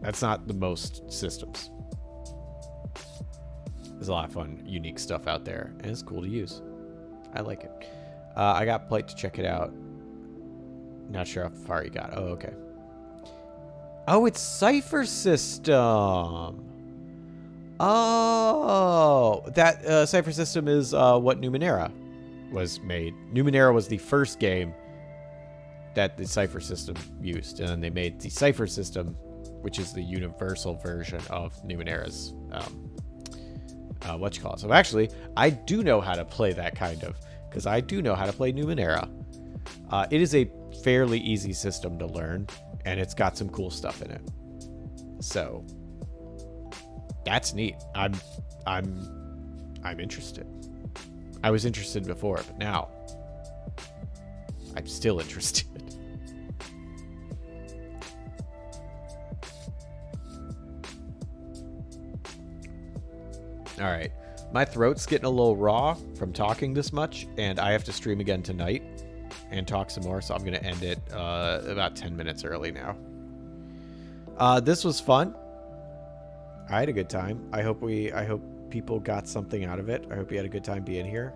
S1: that's not the most systems. There's a lot of fun, unique stuff out there, and it's cool to use. I like it. I got Plate to check it out. Not sure how far you got. Oh, okay. Oh, it's Cipher System. Oh, that Cipher System is what Numenera was made. Numenera was the first game that the Cipher System used, and then they made the Cipher System, which is the universal version of Numenera's So actually, I do know how to play that kind of, because I do know how to play Numenera. It is a fairly easy system to learn, and it's got some cool stuff in it. So that's neat. I'm interested. I was interested before, but now I'm still interested. All right. My throat's getting a little raw from talking this much, and I have to stream again tonight and talk some more, so I'm going to end it about 10 minutes early now. This was fun. I had a good time. I hope people got something out of it. I hope you had a good time being here.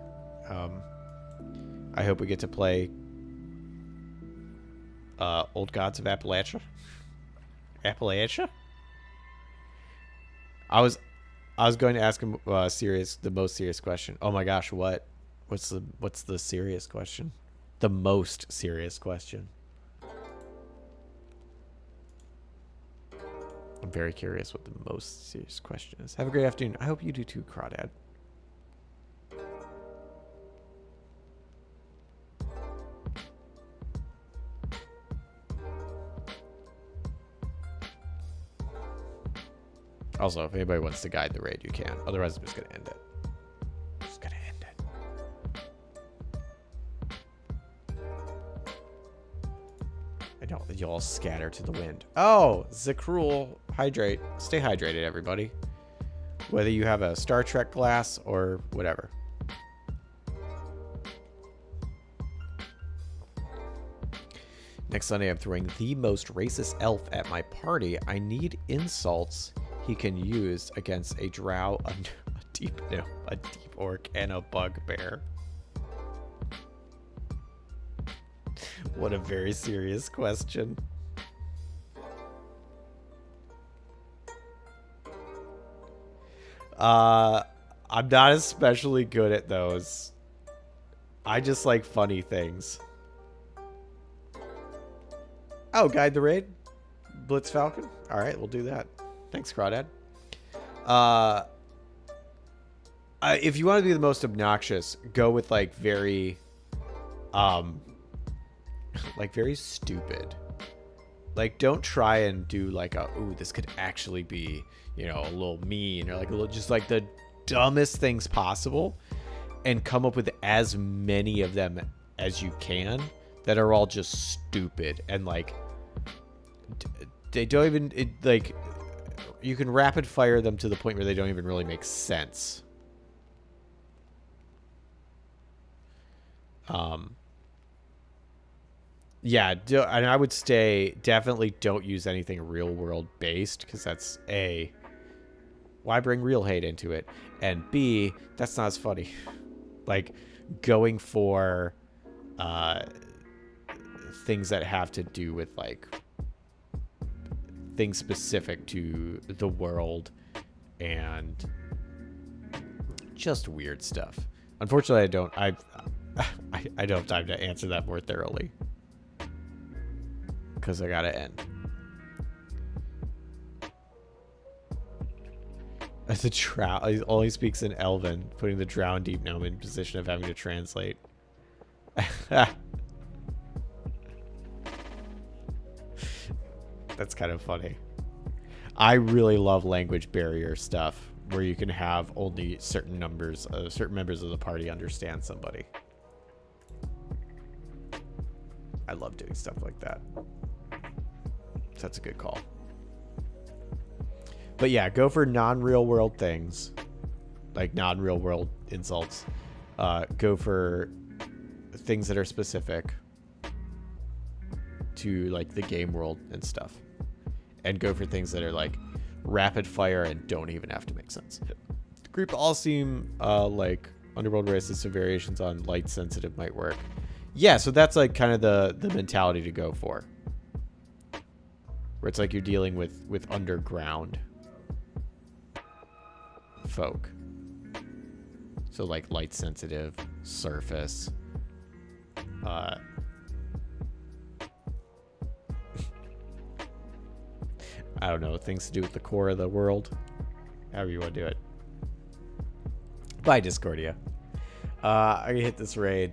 S1: I hope we get to play Old Gods of Appalachia. Appalachia? I was going to ask him the most serious question. Oh my gosh, what? What's the serious question? The most serious question. I'm very curious what the most serious question is. Have a great afternoon. I hope you do too, Crawdad. Also, if anybody wants to guide the raid, you can. Otherwise, I'm just going to end it. Just going to end it. I don't. You all scatter to the wind. Oh, Zacruel, hydrate. Stay hydrated, everybody. Whether you have a Star Trek glass or whatever. Next Sunday, I'm throwing the most racist elf at my party. I need insults he can use against a drow, a deep orc, and a bugbear. What a very serious question. I'm not especially good at those. I just like funny things. Oh, guide the raid? Blitz Falcon? Alright, we'll do that. Thanks, Crawdad. If you want to be the most obnoxious, go with like very very stupid. Like, don't try and do like ooh, this could actually be, you know, a little mean, or like a little, just like the dumbest things possible, and come up with as many of them as you can that are all just stupid and like they don't even like, you can rapid fire them to the point where they don't even really make sense. Yeah, and I would definitely don't use anything real world based, because that's A, why bring real hate into it? And B, that's not as funny. Like, going for things that have to do with like things specific to the world and just weird stuff. Unfortunately, I don't have time to answer that more thoroughly, because I gotta end. As a drow, he only speaks in Elven, putting the drow and deep gnome in position of having to translate. That's kind of funny. I really love language barrier stuff, where you can have only certain members of the party understand somebody. I love doing stuff like that. So that's a good call. But yeah, go for non-real world things, like non-real world insults. Go for things that are specific to like the game world and stuff, and go for things that are like rapid fire and don't even have to make sense. The group all seem like underworld races, so variations on light sensitive might work. Yeah, so that's like kind of the mentality to go for. Where it's like you're dealing with underground folk. So like light sensitive, surface. I don't know, things to do with the core of the world. However you want to do it. Bye, Discordia. I'm gonna hit this raid.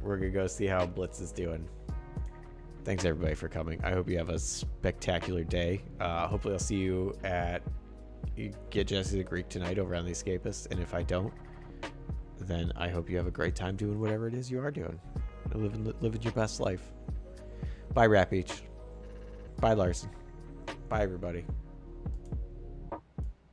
S1: We're gonna go see how Blitz is doing. Thanks everybody for coming. I hope you have a spectacular day. Hopefully I'll see you at Get Jesse the Greek tonight over on The Escapist. And if I don't, then I hope you have a great time doing whatever it is you are doing. Living your best life. Bye, Rap Beach. Bye, Larson. Bye, everybody.